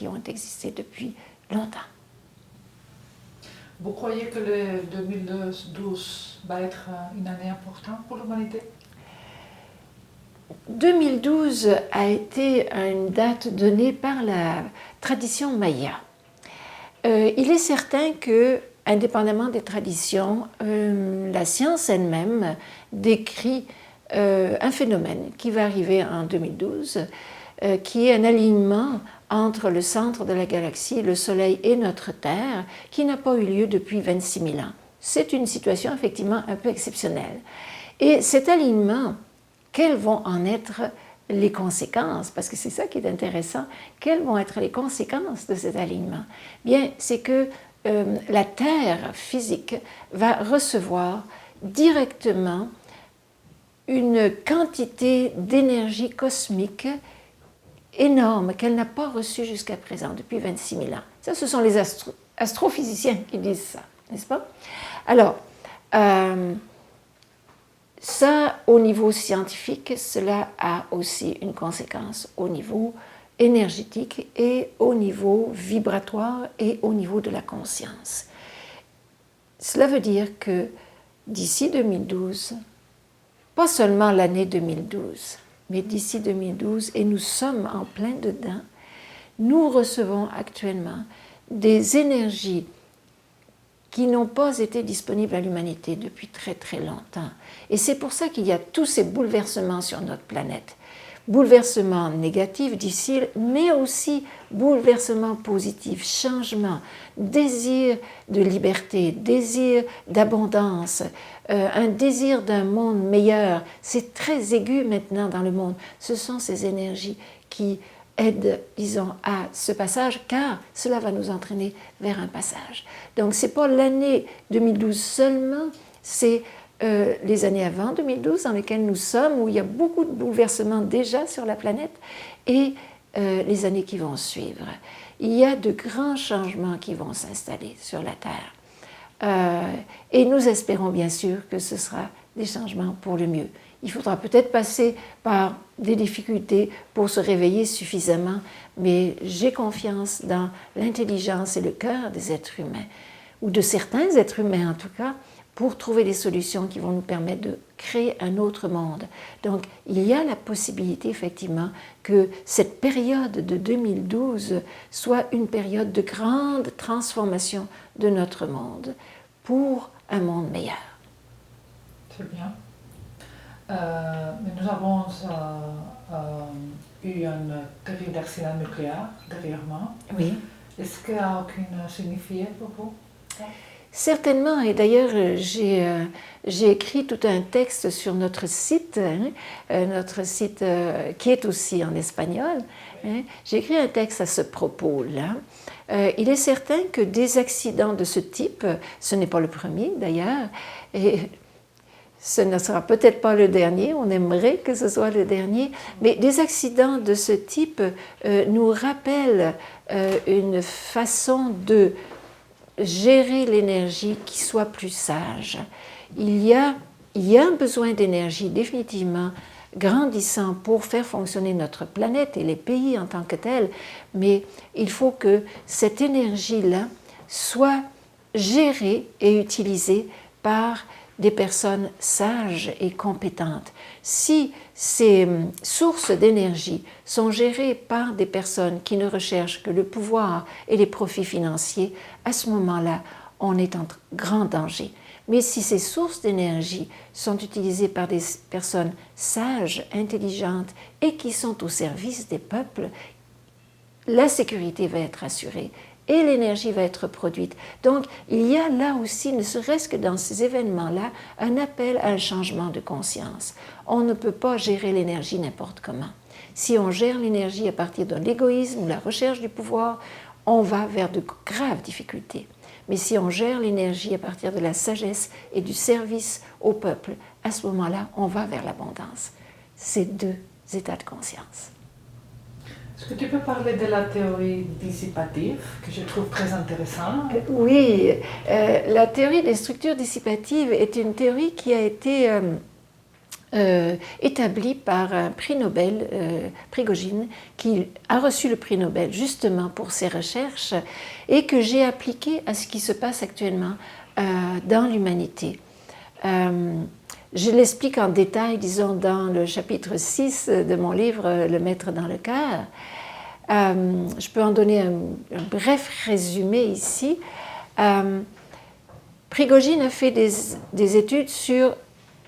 ont existé depuis longtemps. Vous croyez que le 2012 va être une année importante pour l'humanité? 2012 a été une date donnée par la tradition maya. Il est certain que, indépendamment des traditions, la science elle-même décrit un phénomène qui va arriver en 2012, qui est un alignement entre le centre de la galaxie, le Soleil et notre Terre, qui n'a pas eu lieu depuis 26 000 ans. C'est une situation effectivement un peu exceptionnelle. Et cet alignement, quelles vont en être les conséquences? Parce que c'est ça qui est intéressant. Quelles vont être les conséquences de cet alignement? Bien, c'est que la Terre physique va recevoir directement une quantité d'énergie cosmique énorme qu'elle n'a pas reçue jusqu'à présent, depuis 26 000 ans. Ça, ce sont les astrophysiciens qui disent ça, n'est-ce pas? Alors, ça, au niveau scientifique, cela a aussi une conséquence au niveau énergétique et au niveau vibratoire et au niveau de la conscience. Cela veut dire que d'ici 2012, pas seulement l'année 2012, mais d'ici 2012, et nous sommes en plein dedans, nous recevons actuellement des énergies qui n'ont pas été disponibles à l'humanité depuis très très longtemps. Et c'est pour ça qu'il y a tous ces bouleversements sur notre planète. Bouleversements négatifs, difficiles, mais aussi bouleversements positifs, changements, désir de liberté, désir d'abondance, un désir d'un monde meilleur. C'est très aigu maintenant dans le monde. Ce sont ces énergies qui aident, disons, à ce passage, car cela va nous entraîner vers un passage. Donc, ce n'est pas l'année 2012 seulement, c'est les années avant 2012 dans lesquelles nous sommes, où il y a beaucoup de bouleversements déjà sur la planète, et les années qui vont suivre. Il y a de grands changements qui vont s'installer sur la Terre. Et nous espérons bien sûr que ce sera des changements pour le mieux. Il faudra peut-être passer par des difficultés pour se réveiller suffisamment, mais j'ai confiance dans l'intelligence et le cœur des êtres humains ou de certains êtres humains en tout cas, pour trouver des solutions qui vont nous permettre de créer un autre monde. Donc il y a la possibilité effectivement que cette période de 2012 soit une période de grande transformation de notre monde pour un monde meilleur. Très bien. Mais nous avons eu un terrible accident nucléaire dernièrement. Oui. Est-ce qu'il n'y a aucune signifié pour vous? Certainement, et d'ailleurs j'ai écrit tout un texte sur notre site, qui est aussi en espagnol. J'ai écrit un texte à ce propos-là. Il est certain que des accidents de ce type, ce n'est pas le premier d'ailleurs, et ce ne sera peut-être pas le dernier, on aimerait que ce soit le dernier, mais des accidents de ce type nous rappellent une façon de gérer l'énergie qui soit plus sage. Il y a un besoin d'énergie définitivement grandissant pour faire fonctionner notre planète et les pays en tant que tels, mais il faut que cette énergie-là soit gérée et utilisée par des personnes sages et compétentes. Si ces sources d'énergie sont gérées par des personnes qui ne recherchent que le pouvoir et les profits financiers, à ce moment-là, on est en grand danger. Mais si ces sources d'énergie sont utilisées par des personnes sages, intelligentes et qui sont au service des peuples, la sécurité va être assurée et l'énergie va être produite. Donc, il y a là aussi, ne serait-ce que dans ces événements-là, un appel à un changement de conscience. On ne peut pas gérer l'énergie n'importe comment. Si on gère l'énergie à partir de l'égoïsme ou la recherche du pouvoir, on va vers de graves difficultés. Mais si on gère l'énergie à partir de la sagesse et du service au peuple, à ce moment-là, on va vers l'abondance. C'est deux états de conscience. Est-ce que tu peux parler de la théorie dissipative, que je trouve très intéressante? Oui, la théorie des structures dissipatives est une théorie qui a été établie par un prix Nobel, Prigogine, qui a reçu le prix Nobel justement pour ses recherches et que j'ai appliqué à ce qui se passe actuellement dans l'humanité. Je l'explique en détail, disons, dans le chapitre 6 de mon livre « Le maître dans le cœur ». Je peux en donner un bref résumé ici. Prigogine a fait des études sur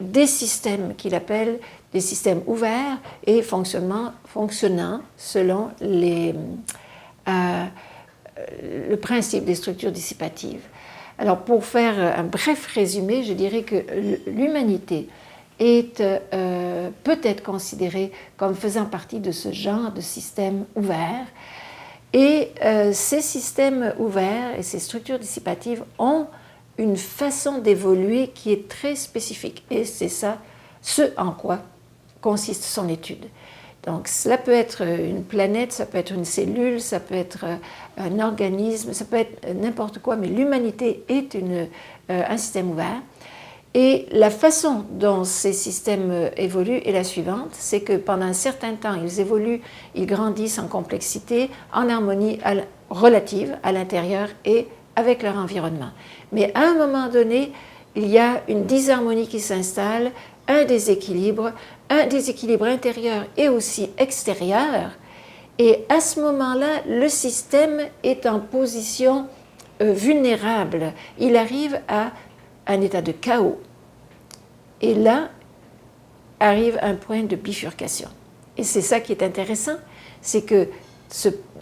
des systèmes qu'il appelle des systèmes ouverts et fonctionnant selon le principe des structures dissipatives. Alors, pour faire un bref résumé, je dirais que l'humanité est peut-être considérée comme faisant partie de ce genre de système ouvert. Et ces systèmes ouverts et ces structures dissipatives ont une façon d'évoluer qui est très spécifique. Et c'est ça, ce en quoi consiste son étude. Donc, cela peut être une planète, ça peut être une cellule, ça peut être un organisme, ça peut être n'importe quoi, mais l'humanité est un système ouvert. Et la façon dont ces systèmes évoluent est la suivante, c'est que pendant un certain temps, ils évoluent, ils grandissent en complexité, en harmonie relative à l'intérieur et avec leur environnement. Mais à un moment donné, il y a une disharmonie qui s'installe, un déséquilibre intérieur et aussi extérieur. Et à ce moment-là, le système est en position vulnérable. Il arrive à un état de chaos. Et là, arrive un point de bifurcation. Et c'est ça qui est intéressant, c'est que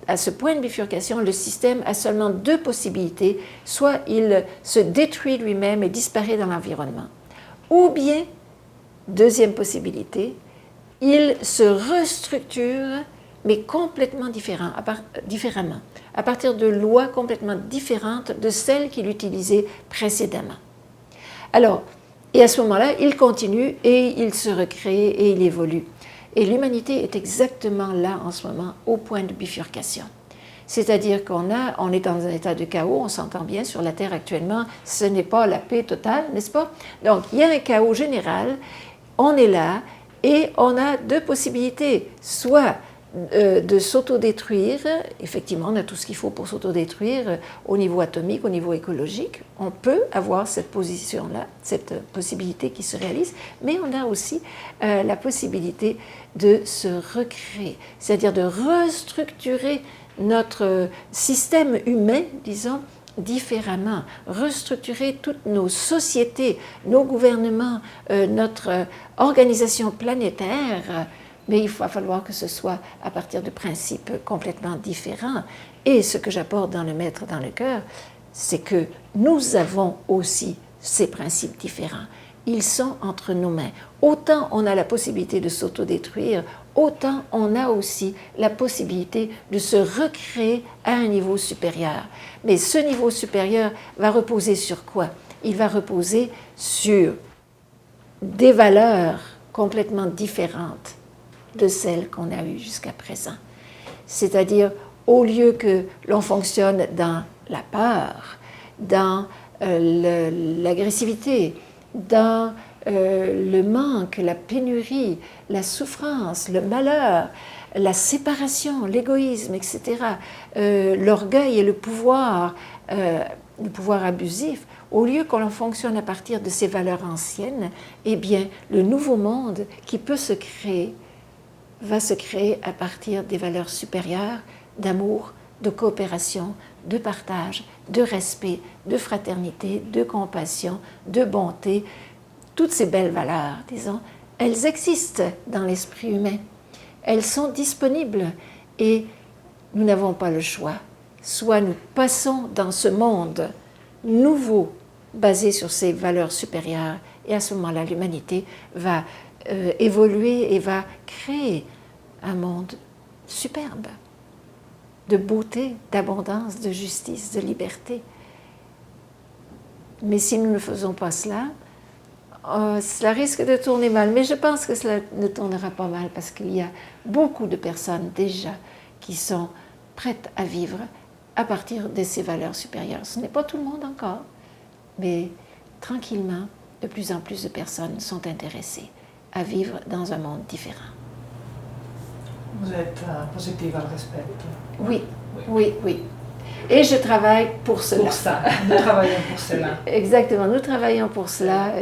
à ce point de bifurcation, le système a seulement deux possibilités. Soit il se détruit lui-même et disparaît dans l'environnement, ou bien, deuxième possibilité, il se restructure, mais complètement différemment, à partir de lois complètement différentes de celles qu'il utilisait précédemment. Alors, et à ce moment-là, il continue et il se recrée et il évolue. Et l'humanité est exactement là en ce moment, au point de bifurcation. C'est-à-dire qu'on est dans un état de chaos, on s'entend bien sur la Terre actuellement, ce n'est pas la paix totale, n'est-ce pas? Donc, il y a un chaos général, on est là et on a deux possibilités. Soit de s'autodétruire. Effectivement, on a tout ce qu'il faut pour s'autodétruire au niveau atomique, au niveau écologique. On peut avoir cette position-là, cette possibilité qui se réalise, mais on a aussi la possibilité de se recréer, c'est-à-dire de restructurer notre système humain, disons, différemment, restructurer toutes nos sociétés, nos gouvernements, notre organisation planétaire, mais il va falloir que ce soit à partir de principes complètement différents. Et ce que j'apporte dans le Maître dans le cœur, c'est que nous avons aussi ces principes différents. Ils sont entre nos mains. Autant on a la possibilité de s'autodétruire, autant on a aussi la possibilité de se recréer à un niveau supérieur. Mais ce niveau supérieur va reposer sur quoi? Il va reposer sur des valeurs complètement différentes de celles qu'on a eues jusqu'à présent. C'est-à-dire, au lieu que l'on fonctionne dans la peur, dans l'agressivité, dans le manque, la pénurie, la souffrance, le malheur, la séparation, l'égoïsme, etc., l'orgueil et le pouvoir abusif, au lieu qu'on fonctionne à partir de ces valeurs anciennes, eh bien, le nouveau monde qui peut se créer va se créer à partir des valeurs supérieures d'amour, de coopération, de partage, de respect, de fraternité, de compassion, de bonté. Toutes ces belles valeurs, disons, elles existent dans l'esprit humain. Elles sont disponibles et nous n'avons pas le choix. Soit nous passons dans ce monde nouveau basé sur ces valeurs supérieures et à ce moment-là, l'humanité va évoluer et va créer un monde superbe, de beauté, d'abondance, de justice, de liberté. Mais si nous ne faisons pas cela, cela risque de tourner mal. Mais je pense que cela ne tournera pas mal parce qu'il y a beaucoup de personnes déjà qui sont prêtes à vivre à partir de ces valeurs supérieures. Ce n'est pas tout le monde encore, mais tranquillement, de plus en plus de personnes sont intéressées à vivre dans un monde différent. Vous êtes positive à le respect. Oui, oui, oui. Et je travaille pour cela. Pour ça, nous travaillons pour cela. Exactement, nous travaillons pour cela.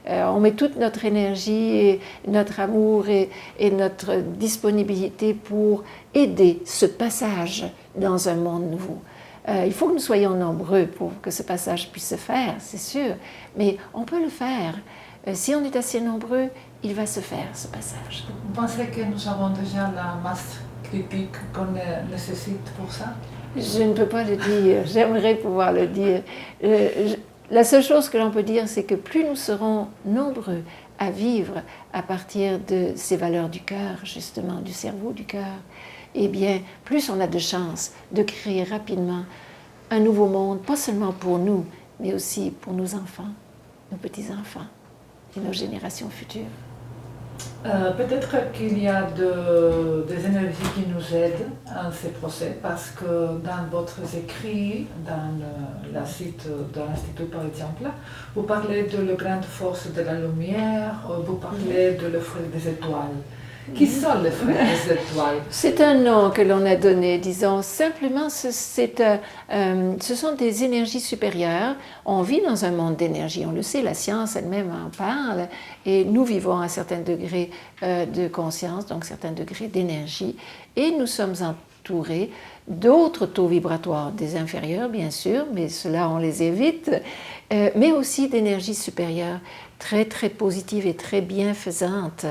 On met toute notre énergie, et notre amour et notre disponibilité pour aider ce passage dans un monde nouveau. Il faut que nous soyons nombreux pour que ce passage puisse se faire, c'est sûr, mais on peut le faire. Si on est assez nombreux, il va se faire, ce passage. Vous pensez que nous avons déjà la masse critique qu'on nécessite pour ça? Je ne peux pas le dire, j'aimerais pouvoir le dire. La seule chose que l'on peut dire, c'est que plus nous serons nombreux à vivre à partir de ces valeurs du cœur, justement, du cerveau, du cœur, eh bien, plus on a de chances de créer rapidement un nouveau monde, pas seulement pour nous, mais aussi pour nos enfants, nos petits-enfants et nos générations futures. Peut-être qu'il y a des énergies qui nous aident à ces procès parce que dans votre écrit, dans le site de l'Institut par exemple, vous parlez de la grande force de la lumière, vous parlez de le frère des étoiles. Qui sont les frères des étoiles? C'est un nom que l'on a donné, disons. Simplement, ce sont des énergies supérieures. On vit dans un monde d'énergie, on le sait, la science elle-même en parle, et nous vivons à un certain degré de conscience, donc un certain degré d'énergie, et nous sommes entourés d'autres taux vibratoires, des inférieurs bien sûr, mais cela on les évite, mais aussi d'énergie supérieure, très très positive et très bienfaisante.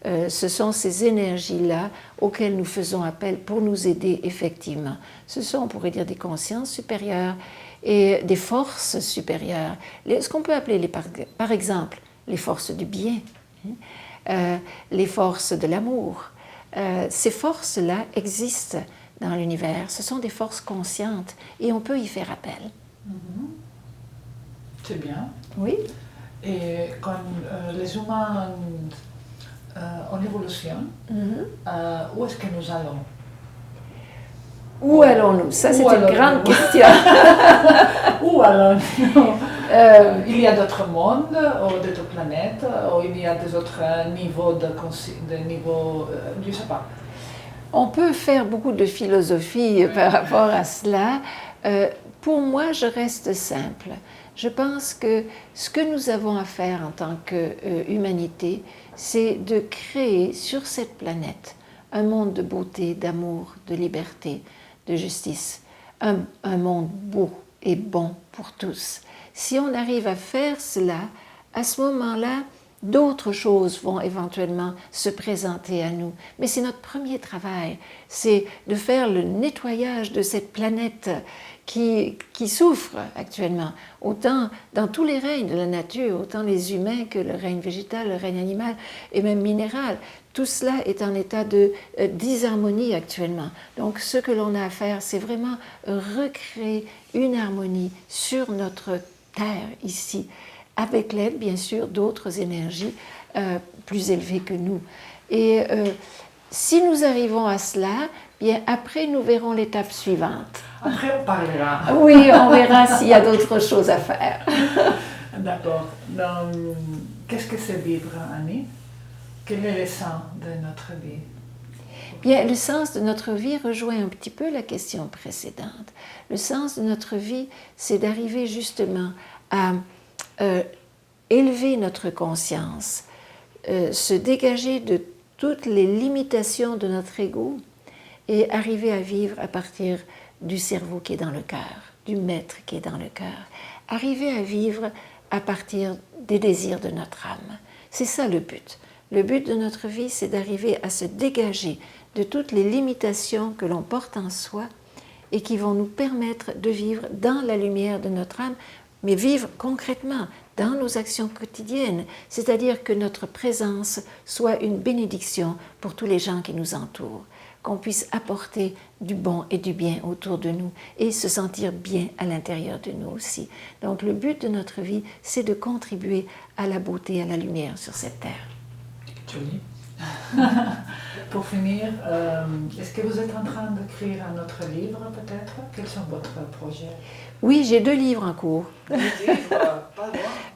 Ce sont ces énergies-là auxquelles nous faisons appel pour nous aider effectivement. Ce sont, on pourrait dire, des consciences supérieures et des forces supérieures. Ce qu'on peut appeler, par exemple, les forces du bien, les forces de l'amour. Ces forces-là existent dans l'univers. Ce sont des forces conscientes et on peut y faire appel. C'est bien. Oui. Et quand les humains en évolution, où est-ce que nous allons? Où allons-nous? Ça, c'est une grande question. Où allons-nous? Il y a d'autres mondes, ou d'autres planètes, ou il y a des autres niveaux je ne sais pas. On peut faire beaucoup de philosophie par rapport à cela. Pour moi, je reste simple. Je pense que ce que nous avons à faire en tant qu'humanité, c'est de créer sur cette planète un monde de beauté, d'amour, de liberté, de justice, un monde beau et bon pour tous. Si on arrive à faire cela, à ce moment-là, d'autres choses vont éventuellement se présenter à nous. Mais c'est notre premier travail, c'est de faire le nettoyage de cette planète qui souffre actuellement, autant dans tous les règnes de la nature, autant les humains que le règne végétal, le règne animal et même minéral. Tout cela est en état de disharmonie actuellement. Donc ce que l'on a à faire, c'est vraiment recréer une harmonie sur notre Terre ici, avec l'aide bien sûr d'autres énergies plus élevées que nous. Et si nous arrivons à cela, bien après nous verrons l'étape suivante. Après on parlera. Oui, on verra s'il y a d'autres choses à faire. D'accord. Donc, qu'est-ce que c'est vivre, Annie? Quel est le sens de notre vie? Bien, le sens de notre vie rejoint un petit peu la question précédente. Le sens de notre vie, c'est d'arriver justement à élever notre conscience, se dégager de toutes les limitations de notre ego et arriver à vivre à partir du cerveau qui est dans le cœur, du maître qui est dans le cœur. Arriver à vivre à partir des désirs de notre âme. C'est ça le but. Le but de notre vie, c'est d'arriver à se dégager de toutes les limitations que l'on porte en soi et qui vont nous permettre de vivre dans la lumière de notre âme, mais vivre concrètement dans nos actions quotidiennes, c'est-à-dire que notre présence soit une bénédiction pour tous les gens qui nous entourent, qu'on puisse apporter du bon et du bien autour de nous et se sentir bien à l'intérieur de nous aussi. Donc le but de notre vie, c'est de contribuer à la beauté et à la lumière sur cette terre. Joli. Pour finir, est-ce que vous êtes en train d'écrire un autre livre peut-être? Quels sont votre projets? Oui, j'ai 2 livres en cours.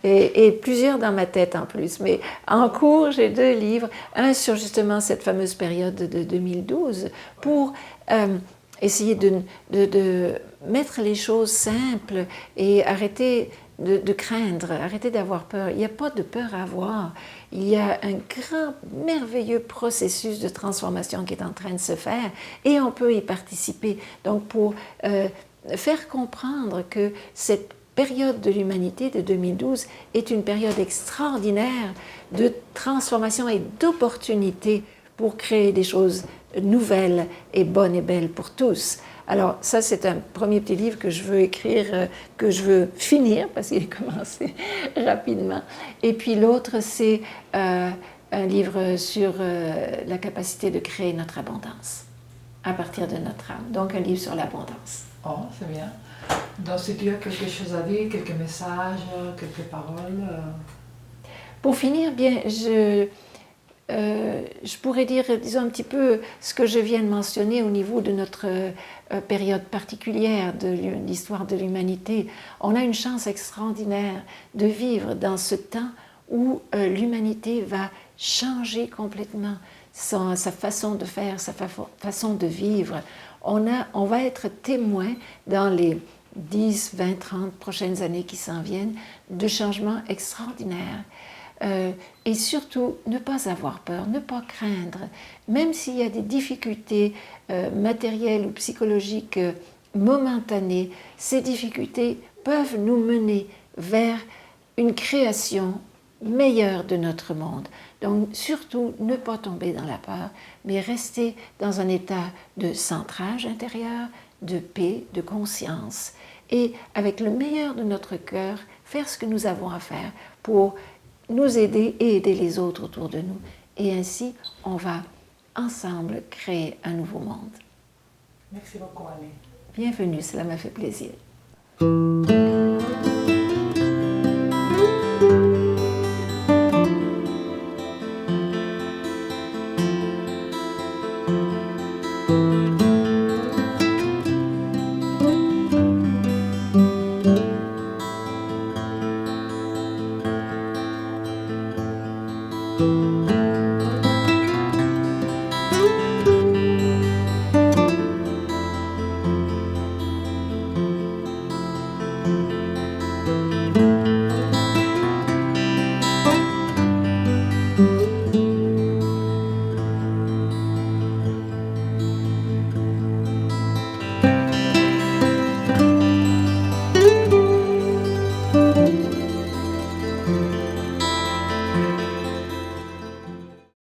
Et plusieurs dans ma tête en plus. Mais en cours, j'ai 2 livres. Un sur justement cette fameuse période de 2012 pour essayer de mettre les choses simples et arrêter de craindre, arrêter d'avoir peur. Il n'y a pas de peur à avoir. Il y a un grand, merveilleux processus de transformation qui est en train de se faire et on peut y participer. Donc pour faire comprendre que cette période de l'humanité de 2012 est une période extraordinaire de transformation et d'opportunité pour créer des choses nouvelles et bonnes et belles pour tous. Alors ça, c'est un premier petit livre que je veux écrire, que je veux finir, parce qu'il est commencé rapidement. Et puis l'autre, c'est un livre sur la capacité de créer notre abondance à partir de notre âme. Donc un livre sur l'abondance. Oh, c'est bien. Donc si tu as quelque chose à dire, quelques messages, quelques paroles. Pour finir, bien, je pourrais dire, disons un petit peu ce que je viens de mentionner au niveau de notre période particulière de l'histoire de l'humanité. On a une chance extraordinaire de vivre dans ce temps où l'humanité va changer complètement sa façon de faire, sa façon de vivre. On va être témoin dans les 10, 20, 30 prochaines années qui s'en viennent de changements extraordinaires. Et surtout, ne pas avoir peur, ne pas craindre, même s'il y a des difficultés matérielles ou psychologiques momentanées, ces difficultés peuvent nous mener vers une création meilleure de notre monde. Donc surtout, ne pas tomber dans la peur, mais rester dans un état de centrage intérieur, de paix, de conscience, et avec le meilleur de notre cœur, faire ce que nous avons à faire pour nous aider et aider les autres autour de nous. Et ainsi, on va ensemble créer un nouveau monde. Merci beaucoup, Annie. Bienvenue, cela m'a fait plaisir.